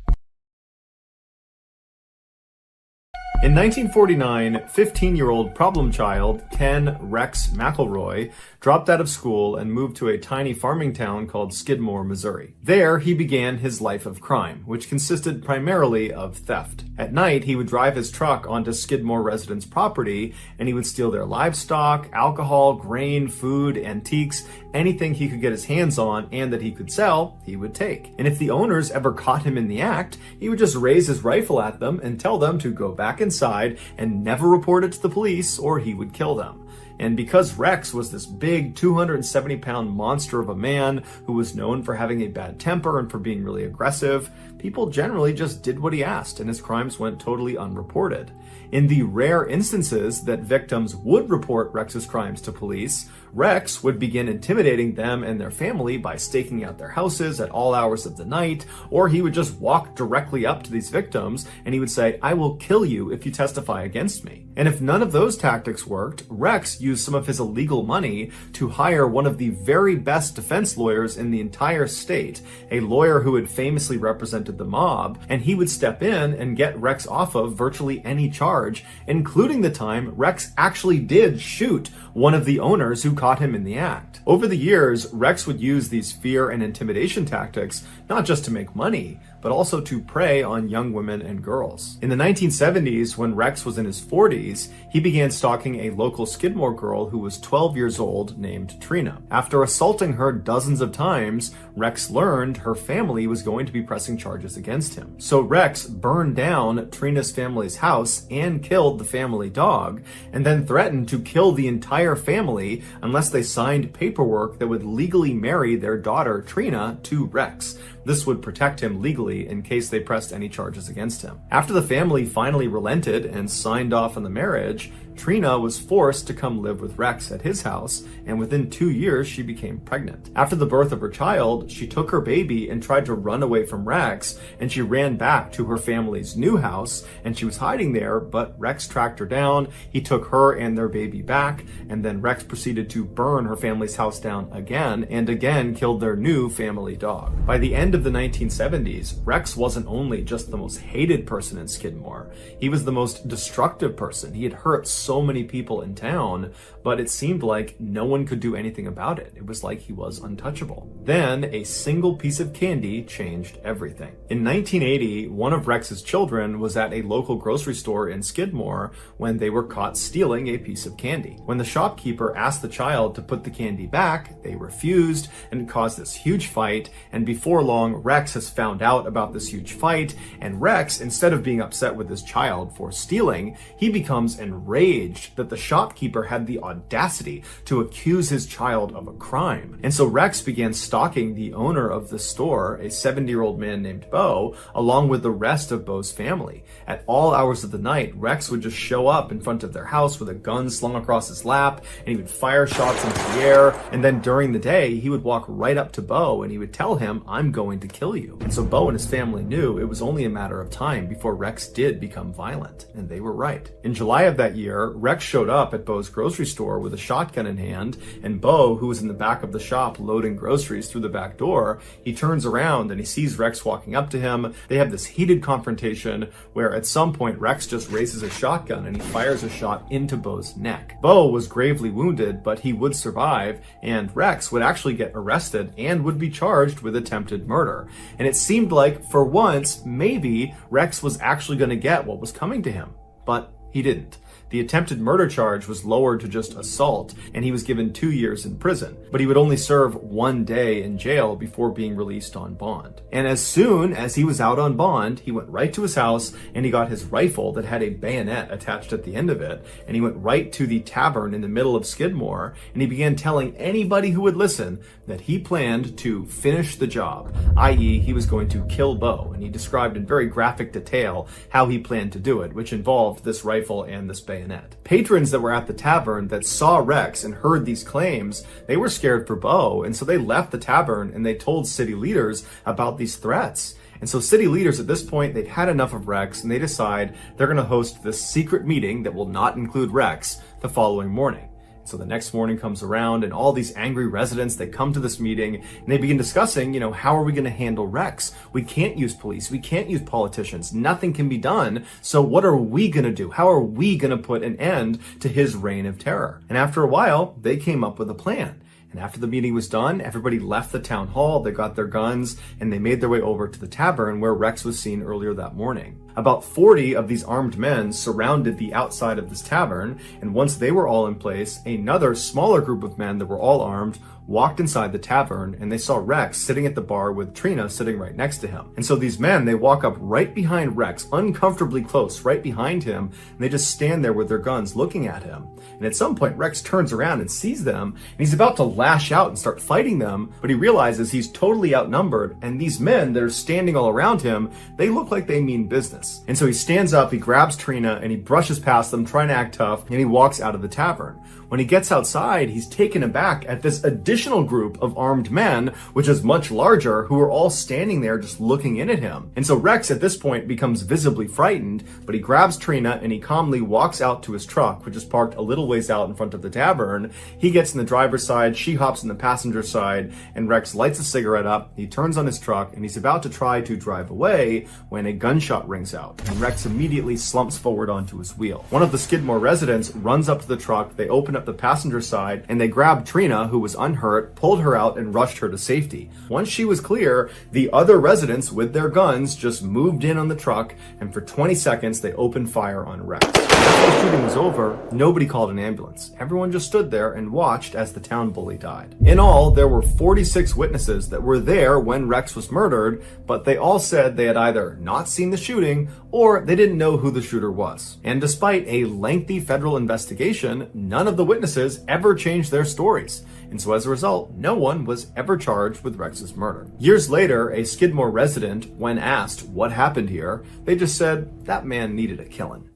In 1949, 15-year-old problem child Ken Rex McElroy dropped out of school and moved to a tiny farming town called Skidmore, Missouri. There, he began his life of crime, which consisted primarily of theft. At night, he would drive his truck onto Skidmore residents' property, and he would steal their livestock, alcohol, grain, food, antiques, anything he could get his hands on and that he could sell, he would take. And if the owners ever caught him in the act, he would just raise his rifle at them and tell them to go back inside and never report it to the police or he would kill them. And because Rex was this big 270-pound monster of a man who was known for having a bad temper and for being really aggressive, people generally just did what he asked and his crimes went totally unreported. In the rare instances that victims would report Rex's crimes to police, Rex would begin intimidating them and their family by staking out their houses at all hours of the night, or he would just walk directly up to these victims and he would say, "I will kill you if you testify against me." And if none of those tactics worked, Rex used some of his illegal money to hire one of the very best defense lawyers in the entire state, a lawyer who had famously represented the mob, and he would step in and get Rex off of virtually any charge, including the time Rex actually did shoot one of the owners who caught him in the act. Over the years, Rex would use these fear and intimidation tactics not just to make money, but also to prey on young women and girls. In the 1970s, when Rex was in his 40s, he began stalking a local Skidmore girl who was 12 years old named Trina. After assaulting her dozens of times, Rex learned her family was going to be pressing charges against him. So Rex burned down Trina's family's house and killed the family dog, and then threatened to kill the entire family unless they signed paperwork that would legally marry their daughter Trina to Rex. This would protect him legally in case they pressed any charges against him. After the family finally relented and signed off on the marriage, Trina was forced to come live with Rex at his house, and within 2 years, she became pregnant. After the birth of her child, she took her baby and tried to run away from Rex, and she ran back to her family's new house, and she was hiding there, but Rex tracked her down. He took her and their baby back, and then Rex proceeded to burn her family's house down again, and again killed their new family dog. By the end of the 1970s, Rex wasn't only just the most hated person in Skidmore, he was the most destructive person. He had hurt so many people in town, but it seemed like no one could do anything about it. It was like he was untouchable. Then a single piece of candy changed everything. In 1980, one of Rex's children was at a local grocery store in Skidmore when they were caught stealing a piece of candy. When the shopkeeper asked the child to put the candy back, they refused, and it caused this huge fight, and before long, Rex has found out about this huge fight, and Rex, instead of being upset with his child for stealing, he becomes enraged that the shopkeeper had the audacity to accuse his child of a crime. And so Rex began stalking the owner of the store, a 70-year-old man named Bo, along with the rest of Bo's family. At all hours of the night, Rex would just show up in front of their house with a gun slung across his lap, and he would fire shots into the air. And then during the day, he would walk right up to Bo and he would tell him, "I'm going to kill you." And so Bo and his family knew it was only a matter of time before Rex did become violent. And they were right. In July of that year, Rex showed up at Bo's grocery store with a shotgun in hand, and Bo, who was in the back of the shop loading groceries through the back door, he turns around and he sees Rex walking up to him. They have this heated confrontation where at some point Rex just raises a shotgun and he fires a shot into Bo's neck. Bo was gravely wounded, but he would survive, and Rex would actually get arrested and would be charged with attempted murder. And it seemed like, for once, maybe Rex was actually going to get what was coming to him, but he didn't. The attempted murder charge was lowered to just assault, and he was given 2 years in prison, but he would only serve 1 day in jail before being released on bond. And as soon as he was out on bond, he went right to his house and he got his rifle that had a bayonet attached at the end of it, and he went right to the tavern in the middle of Skidmore, and he began telling anybody who would listen that he planned to finish the job, i.e. he was going to kill Bo, and he described in very graphic detail how he planned to do it, which involved this rifle and this bayonet. Patrons that were at the tavern that saw Rex and heard these claims, they were scared for Bo, and so they left the tavern and they told city leaders about these threats. And so city leaders at this point, they've had enough of Rex, and they decide they're going to host this secret meeting that will not include Rex the following morning. So the next morning comes around, and all these angry residents, they come to this meeting and they begin discussing, how are we going to handle Rex? We can't use police. We can't use politicians. Nothing can be done. So what are we going to do? How are we going to put an end to his reign of terror? And after a while, they came up with a plan. And after the meeting was done, everybody left the town hall, they got their guns, and they made their way over to the tavern where Rex was seen earlier that morning. About 40 of these armed men surrounded the outside of this tavern, and once they were all in place, another smaller group of men that were all armed walked inside the tavern, and they saw Rex sitting at the bar with Trina sitting right next to him. And so these men, they walk up right behind Rex, uncomfortably close, right behind him, and they just stand there with their guns looking at him. And at some point, Rex turns around and sees them, and he's about to lash out and start fighting them, but he realizes he's totally outnumbered, and these men that are standing all around him, they look like they mean business. And so he stands up, he grabs Trina, and he brushes past them, trying to act tough, and he walks out of the tavern. When he gets outside, he's taken aback at this additional group of armed men, which is much larger, who are all standing there just looking in at him. And so Rex at this point becomes visibly frightened, but he grabs Trina and he calmly walks out to his truck, which is parked a little ways out in front of the tavern. He gets in the driver's side, she hops in the passenger side, and Rex lights a cigarette up, he turns on his truck, and he's about to try to drive away when a gunshot rings bugs out, and Rex immediately slumps forward onto his wheel. One of the Skidmore residents runs up to the truck, they open up the passenger side, and they grab Trina, who was unhurt, pulled her out, and rushed her to safety. Once she was clear, the other residents with their guns just moved in on the truck, and for 20 seconds they opened fire on Rex. After the shooting was over, nobody called an ambulance. Everyone just stood there and watched as the town bully died. In all, there were 46 witnesses that were there when Rex was murdered, but they all said they had either not seen the shooting or they didn't know who the shooter was. And despite a lengthy federal investigation, none of the witnesses ever changed their stories. And so as a result, no one was ever charged with Rex's murder. Years later, a Skidmore resident, when asked what happened here, they just said, "That man needed a killing."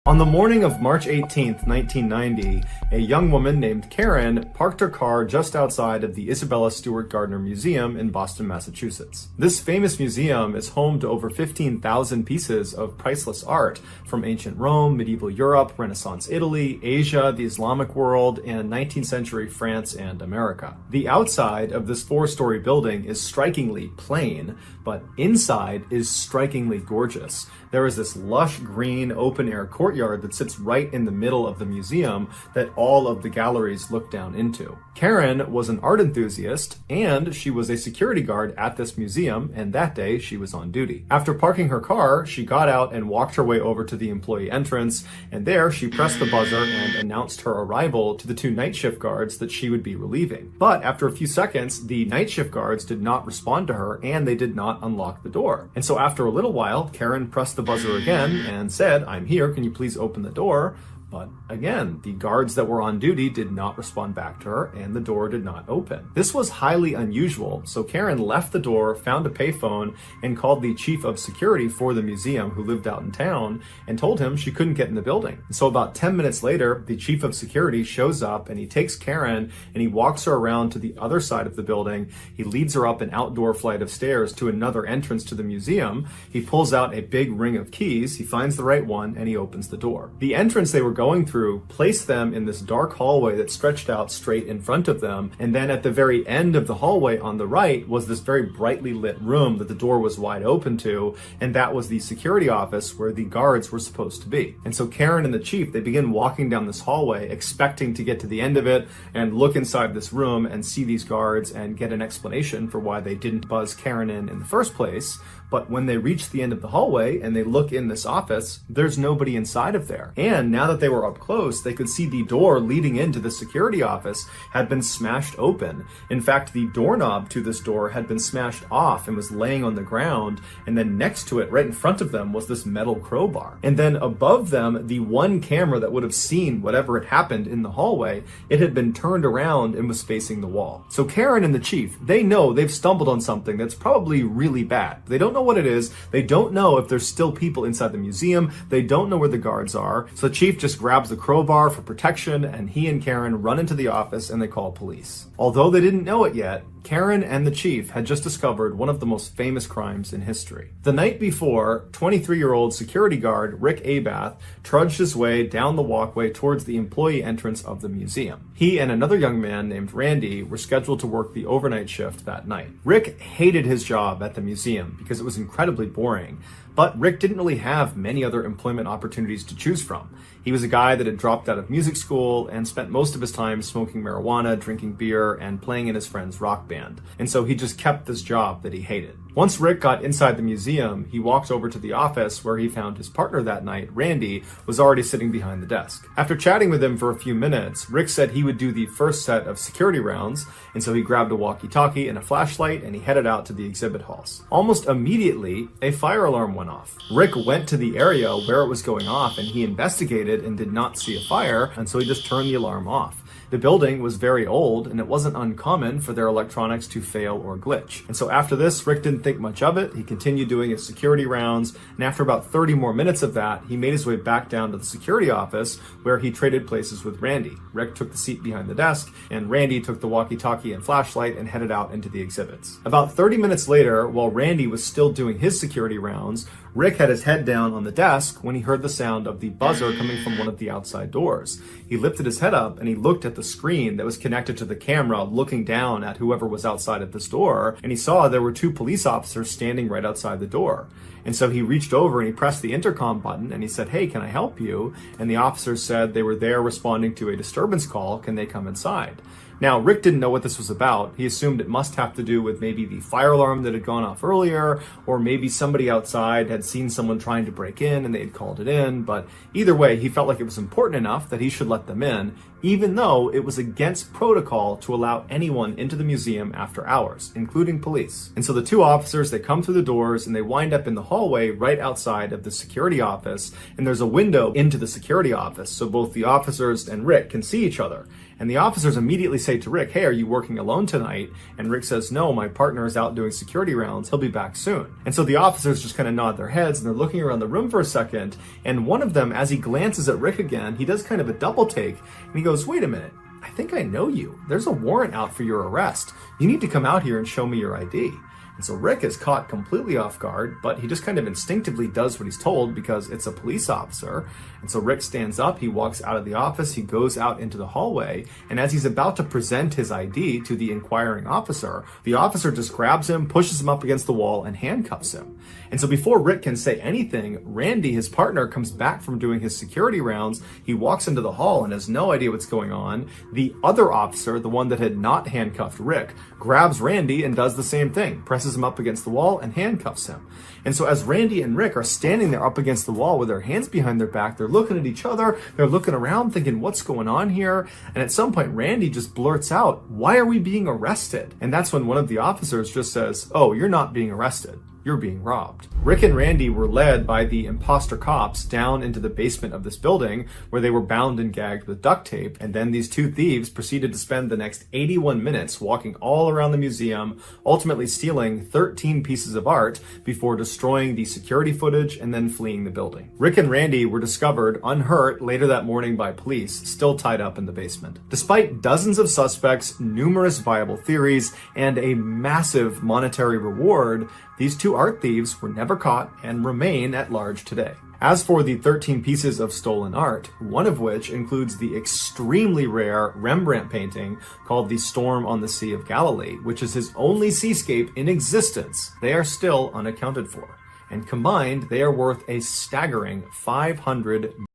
On the morning of March 18th, 1990, a young woman named Karen parked her car just outside of the Isabella Stewart Gardner Museum in Boston, Massachusetts. This famous museum is home to over 15,000 pieces of priceless art from ancient Rome, medieval Europe, Renaissance Italy, Asia, the Islamic world, and 19th century France and America. The outside of this 4-story building is strikingly plain, but inside is strikingly gorgeous. There is this lush green open-air courtyard that sits right in the middle of the museum that all of the galleries look down into. Karen was an art enthusiast, and she was a security guard at this museum, and that day she was on duty. After parking her car, she got out and walked her way over to the employee entrance, and there she pressed the buzzer and announced her arrival to the 2 night shift guards that she would be relieving. But after a few seconds, the night shift guards did not respond to her, and they did not unlock the door. And so after a little while, Karen pressed the buzzer again and said, "I'm here, can you please open the door?" But again, the guards that were on duty did not respond back to her, and the door did not open. This was highly unusual, so Karen left the door, found a payphone, and called the chief of security for the museum, who lived out in town, and told him she couldn't get in the building. So about 10 minutes later, the chief of security shows up, and he takes Karen, and he walks her around to the other side of the building. He leads her up an outdoor flight of stairs to another entrance to the museum. He pulls out a big ring of keys, he finds the right one, and he opens the door. The entrance they were going through placed them in this dark hallway that stretched out straight in front of them, and then at the very end of the hallway on the right was this very brightly lit room that the door was wide open to, and that was the security office where the guards were supposed to be. And so Karen and the chief, they begin walking down this hallway expecting to get to the end of it and look inside this room and see these guards and get an explanation for why they didn't buzz Karen in the first place. But when they reach the end of the hallway and they look in this office, there's nobody inside of there. And now that they were up close, they could see the door leading into the security office had been smashed open. In fact, the doorknob to this door had been smashed off and was laying on the ground. And then next to it, right in front of them, was this metal crowbar. And then above them, the one camera that would have seen whatever had happened in the hallway, it had been turned around and was facing the wall. So Karen and the chief, they know they've stumbled on something that's probably really bad. They don't know what it is. They don't know if there's still people inside the museum. They don't know where the guards are. So the chief just grabs the crowbar for protection, and he and Karen run into the office and they call police. Although they didn't know it yet, Karen and the chief had just discovered one of the most famous crimes in history. The night before, 23-year-old security guard Rick Abath trudged his way down the walkway towards the employee entrance of the museum. He and another young man named Randy were scheduled to work the overnight shift that night. Rick hated his job at the museum because it was incredibly boring, but Rick didn't really have many other employment opportunities to choose from. He was a guy that had dropped out of music school and spent most of his time smoking marijuana, drinking beer, and playing in his friend's rock band. And so he just kept this job that he hated. Once Rick got inside the museum, he walked over to the office where he found his partner that night, Randy, was already sitting behind the desk. After chatting with him for a few minutes, Rick said he would do the first set of security rounds, and so he grabbed a walkie-talkie and a flashlight and he headed out to the exhibit halls. Almost immediately, a fire alarm went off. Rick went to the area where it was going off and he investigated and did not see a fire, and so he just turned the alarm off. The building was very old, and it wasn't uncommon for their electronics to fail or glitch. And so after this, Rick didn't think much of it. He continued doing his security rounds, and after about 30 more minutes of that, he made his way back down to the security office where he traded places with Randy. Rick took the seat behind the desk, and Randy took the walkie-talkie and flashlight and headed out into the exhibits. About 30 minutes later, while Randy was still doing his security rounds, Rick had his head down on the desk when he heard the sound of the buzzer coming from one of the outside doors. He lifted his head up and he looked at the screen that was connected to the camera, looking down at whoever was outside at this door, and he saw there were 2 police officers standing right outside the door. And so he reached over and he pressed the intercom button and he said, "Hey, can I help you?" And the officers said they were there responding to a disturbance call. Can they come inside? Now, Rick didn't know what this was about. He assumed it must have to do with maybe the fire alarm that had gone off earlier, or maybe somebody outside had seen someone trying to break in and they had called it in. But either way, he felt like it was important enough that he should let them in, even though it was against protocol to allow anyone into the museum after hours, including police. And so the 2 officers, they come through the doors and they wind up in the hallway right outside of the security office. And there's a window into the security office, so both the officers and Rick can see each other. And the officers immediately say to Rick, "Hey, are you working alone tonight?" And Rick says, "No, my partner is out doing security rounds. He'll be back soon." And so the officers just kind of nod their heads and they're looking around the room for a second. And one of them, as he glances at Rick again, he does kind of a double take and he goes, "Wait a minute. I think I know you. There's a warrant out for your arrest. You need to come out here and show me your ID." And so Rick is caught completely off guard, but he just kind of instinctively does what he's told because it's a police officer. And so Rick stands up, he walks out of the office, he goes out into the hallway, and as he's about to present his ID to the inquiring officer, the officer just grabs him, pushes him up against the wall, and handcuffs him. And so before Rick can say anything, Randy, his partner, comes back from doing his security rounds. He walks into the hall and has no idea what's going on. The other officer, the one that had not handcuffed Rick, grabs Randy and does the same thing, presses him up against the wall and handcuffs him. And so as Randy and Rick are standing there up against the wall with their hands behind their back, they're looking at each other, they're looking around thinking, what's going on here? And at some point, Randy just blurts out, "Why are we being arrested?" And that's when one of the officers just says, "Oh, you're not being arrested. You're being robbed." Rick and Randy were led by the imposter cops down into the basement of this building where they were bound and gagged with duct tape. And then these 2 thieves proceeded to spend the next 81 minutes walking all around the museum, ultimately stealing 13 pieces of art before destroying the security footage and then fleeing the building. Rick and Randy were discovered unhurt later that morning by police, still tied up in the basement. Despite dozens of suspects, numerous viable theories, and a massive monetary reward, these 2 art thieves were never caught and remain at large today. As for the 13 pieces of stolen art, one of which includes the extremely rare Rembrandt painting called The Storm on the Sea of Galilee, which is his only seascape in existence, they are still unaccounted for. And combined, they are worth a staggering $500 million.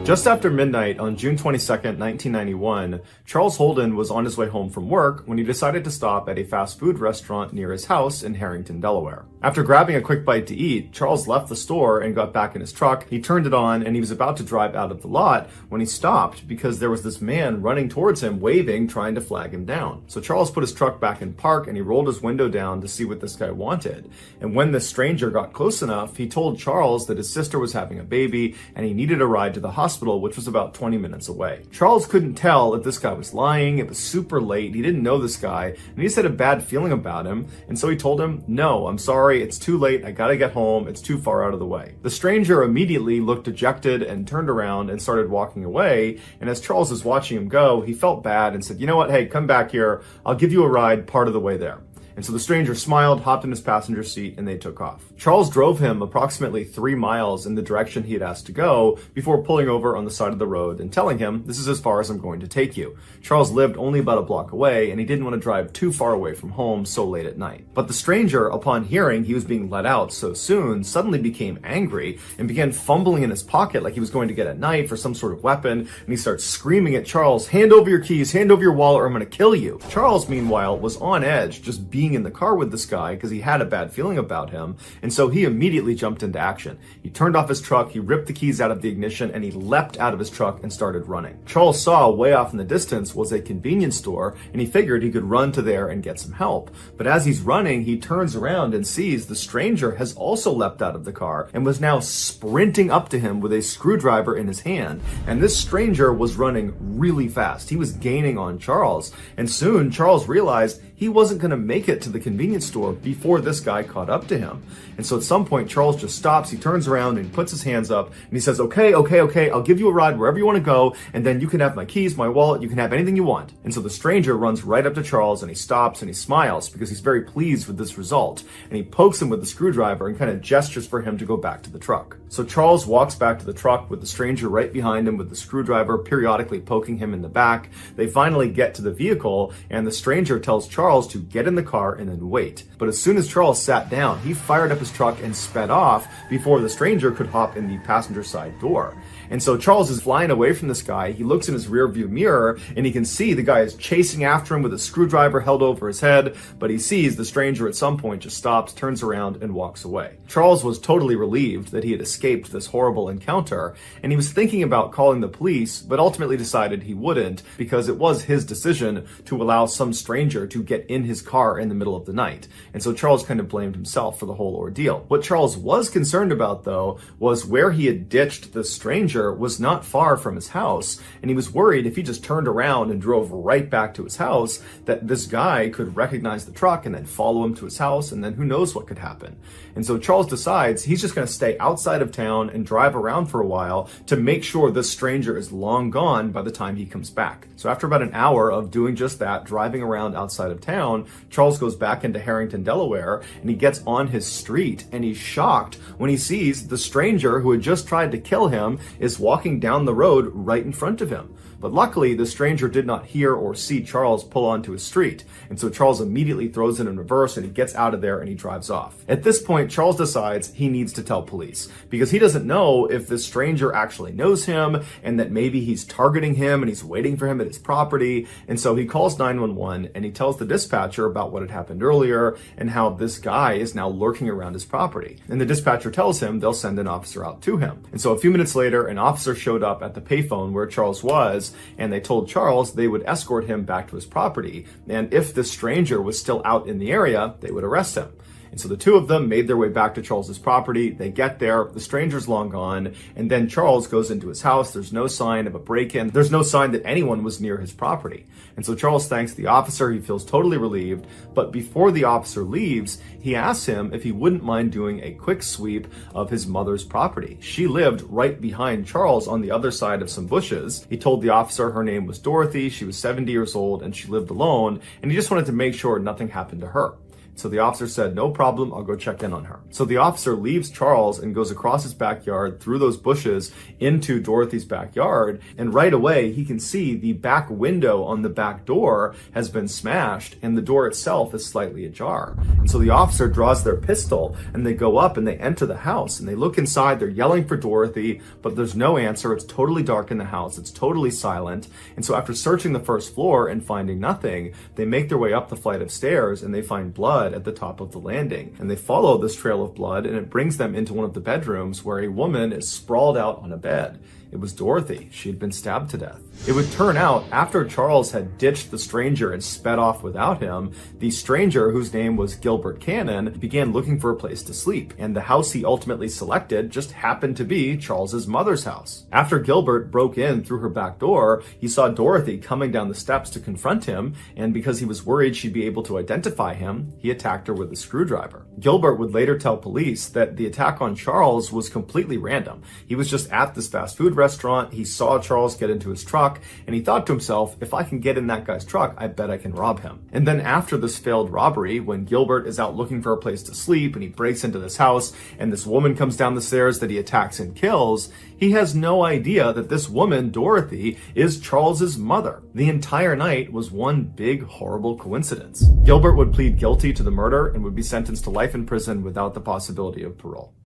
Just after midnight on June 22nd, 1991, Charles Holden was on his way home from work when he decided to stop at a fast food restaurant near his house in Harrington, Delaware. After grabbing a quick bite to eat, Charles left the store and got back in his truck. He turned it on and he was about to drive out of the lot when he stopped because there was this man running towards him, waving, trying to flag him down. So Charles put his truck back in park and he rolled his window down to see what this guy wanted. And when this stranger got close enough, he told Charles that his sister was having a baby and he needed a ride to the hospital, which was about 20 minutes away. Charles couldn't tell if this guy was lying. It was super late. He didn't know this guy, and he just had a bad feeling about him. And so he told him, "No, I'm sorry. It's too late. I gotta get home. It's too far out of the way." The stranger immediately looked dejected and turned around and started walking away. And as Charles was watching him go, he felt bad and said, "You know what? Hey, come back here. I'll give you a ride part of the way there." And so the stranger smiled, hopped in his passenger seat, and they took off. Charles drove him approximately 3 miles in the direction he had asked to go before pulling over on the side of the road and telling him, "This is as far as I'm going to take you." Charles lived only about a block away, and he didn't want to drive too far away from home so late at night. But the stranger, upon hearing he was being let out so soon, suddenly became angry and began fumbling in his pocket like he was going to get a knife or some sort of weapon, and he starts screaming at Charles, "Hand over your keys, hand over your wallet, or I'm going to kill you." Charles, meanwhile, was on edge, just being in the car with this guy because he had a bad feeling about him, and so he immediately jumped into action. He turned off his truck, he ripped the keys out of the ignition, and he leapt out of his truck and started running. Charles saw way off in the distance was a convenience store, and he figured he could run to there and get some help. But as he's running, he turns around and sees the stranger has also leapt out of the car and was now sprinting up to him with a screwdriver in his hand. And this stranger was running really fast. He was gaining on Charles, and soon Charles realized he wasn't going to make it it to the convenience store before this guy caught up to him. And so at some point, Charles just stops, he turns around and he puts his hands up and he says, okay, I'll give you a ride wherever you want to go, and then you can have my keys, my wallet, you can have anything you want. And so the stranger runs right up to Charles and he stops and he smiles because he's very pleased with this result. And he pokes him with the screwdriver and kind of gestures for him to go back to the truck. So Charles walks back to the truck with the stranger right behind him with the screwdriver periodically poking him in the back. They finally get to the vehicle and the stranger tells Charles to get in the car and then wait. But as soon as Charles sat down, he fired up his truck and sped off before the stranger could hop in the passenger side door. And so Charles is flying away from this guy. He looks in his rear view mirror and he can see the guy is chasing after him with a screwdriver held over his head, but he sees the stranger at some point just stops, turns around and walks away. Charles was totally relieved that he had escaped this horrible encounter, and he was thinking about calling the police, but ultimately decided he wouldn't because it was his decision to allow some stranger to get in his car in the middle of the night. And so Charles kind of blamed himself for the whole ordeal. What Charles was concerned about, though, was where he had ditched the stranger was not far from his house, and he was worried if he just turned around and drove right back to his house that this guy could recognize the truck and then follow him to his house, and then who knows what could happen. And so Charles decides he's just going to stay outside of town and drive around for a while to make sure this stranger is long gone by the time he comes back. So after about an hour of doing just that, driving around outside of town, Charles goes back into Harrington, Delaware, and he gets on his street and he's shocked when he sees the stranger who had just tried to kill him is walking down the road right in front of him. But luckily, the stranger did not hear or see Charles pull onto his street, and so Charles immediately throws it in reverse and he gets out of there and he drives off. At this point, Charles decides he needs to tell police because he doesn't know if this stranger actually knows him and that maybe he's targeting him and he's waiting for him at his property. And so he calls 911 and he tells the dispatcher about what had happened earlier and how this guy is now lurking around his property. And the dispatcher tells him they'll send an officer out to him. And so a few minutes later, an officer showed up at the payphone where Charles was, and they told Charles they would escort him back to his property, and if this stranger was still out in the area, they would arrest him. And so the two of them made their way back to Charles's property. They get there, the stranger's long gone, and then Charles goes into his house. There's no sign of a break-in. There's no sign that anyone was near his property. And so Charles thanks the officer. He feels totally relieved. But before the officer leaves, he asks him if he wouldn't mind doing a quick sweep of his mother's property. She lived right behind Charles on the other side of some bushes. He told the officer her name was Dorothy. She was 70 years old and she lived alone. And he just wanted to make sure nothing happened to her. So the officer said, no problem, I'll go check in on her. So the officer leaves Charles and goes across his backyard through those bushes into Dorothy's backyard. And right away, he can see the back window on the back door has been smashed and the door itself is slightly ajar. And so the officer draws their pistol and they go up and they enter the house and they look inside. They're yelling for Dorothy, but there's no answer. It's totally dark in the house. It's totally silent. And so after searching the first floor and finding nothing, they make their way up the flight of stairs and they find blood at the top of the landing. And they follow this trail of blood and it brings them into one of the bedrooms where a woman is sprawled out on a bed. It was Dorothy. She had been stabbed to death. It would turn out after Charles had ditched the stranger and sped off without him, the stranger, whose name was Gilbert Cannon, began looking for a place to sleep. And the house he ultimately selected just happened to be Charles's mother's house. After Gilbert broke in through her back door, he saw Dorothy coming down the steps to confront him. And because he was worried she'd be able to identify him, he attacked her with a screwdriver. Gilbert would later tell police that the attack on Charles was completely random. He was just at this fast food restaurant. He saw Charles get into his truck and he thought to himself, if I can get in that guy's truck, I bet I can rob him. And then after this failed robbery, when Gilbert is out looking for a place to sleep and he breaks into this house and this woman comes down the stairs that he attacks and kills, he has no idea that this woman, Dorothy, is Charles's mother. The entire night was one big horrible coincidence. Gilbert would plead guilty to the murder and would be sentenced to life in prison without the possibility of parole.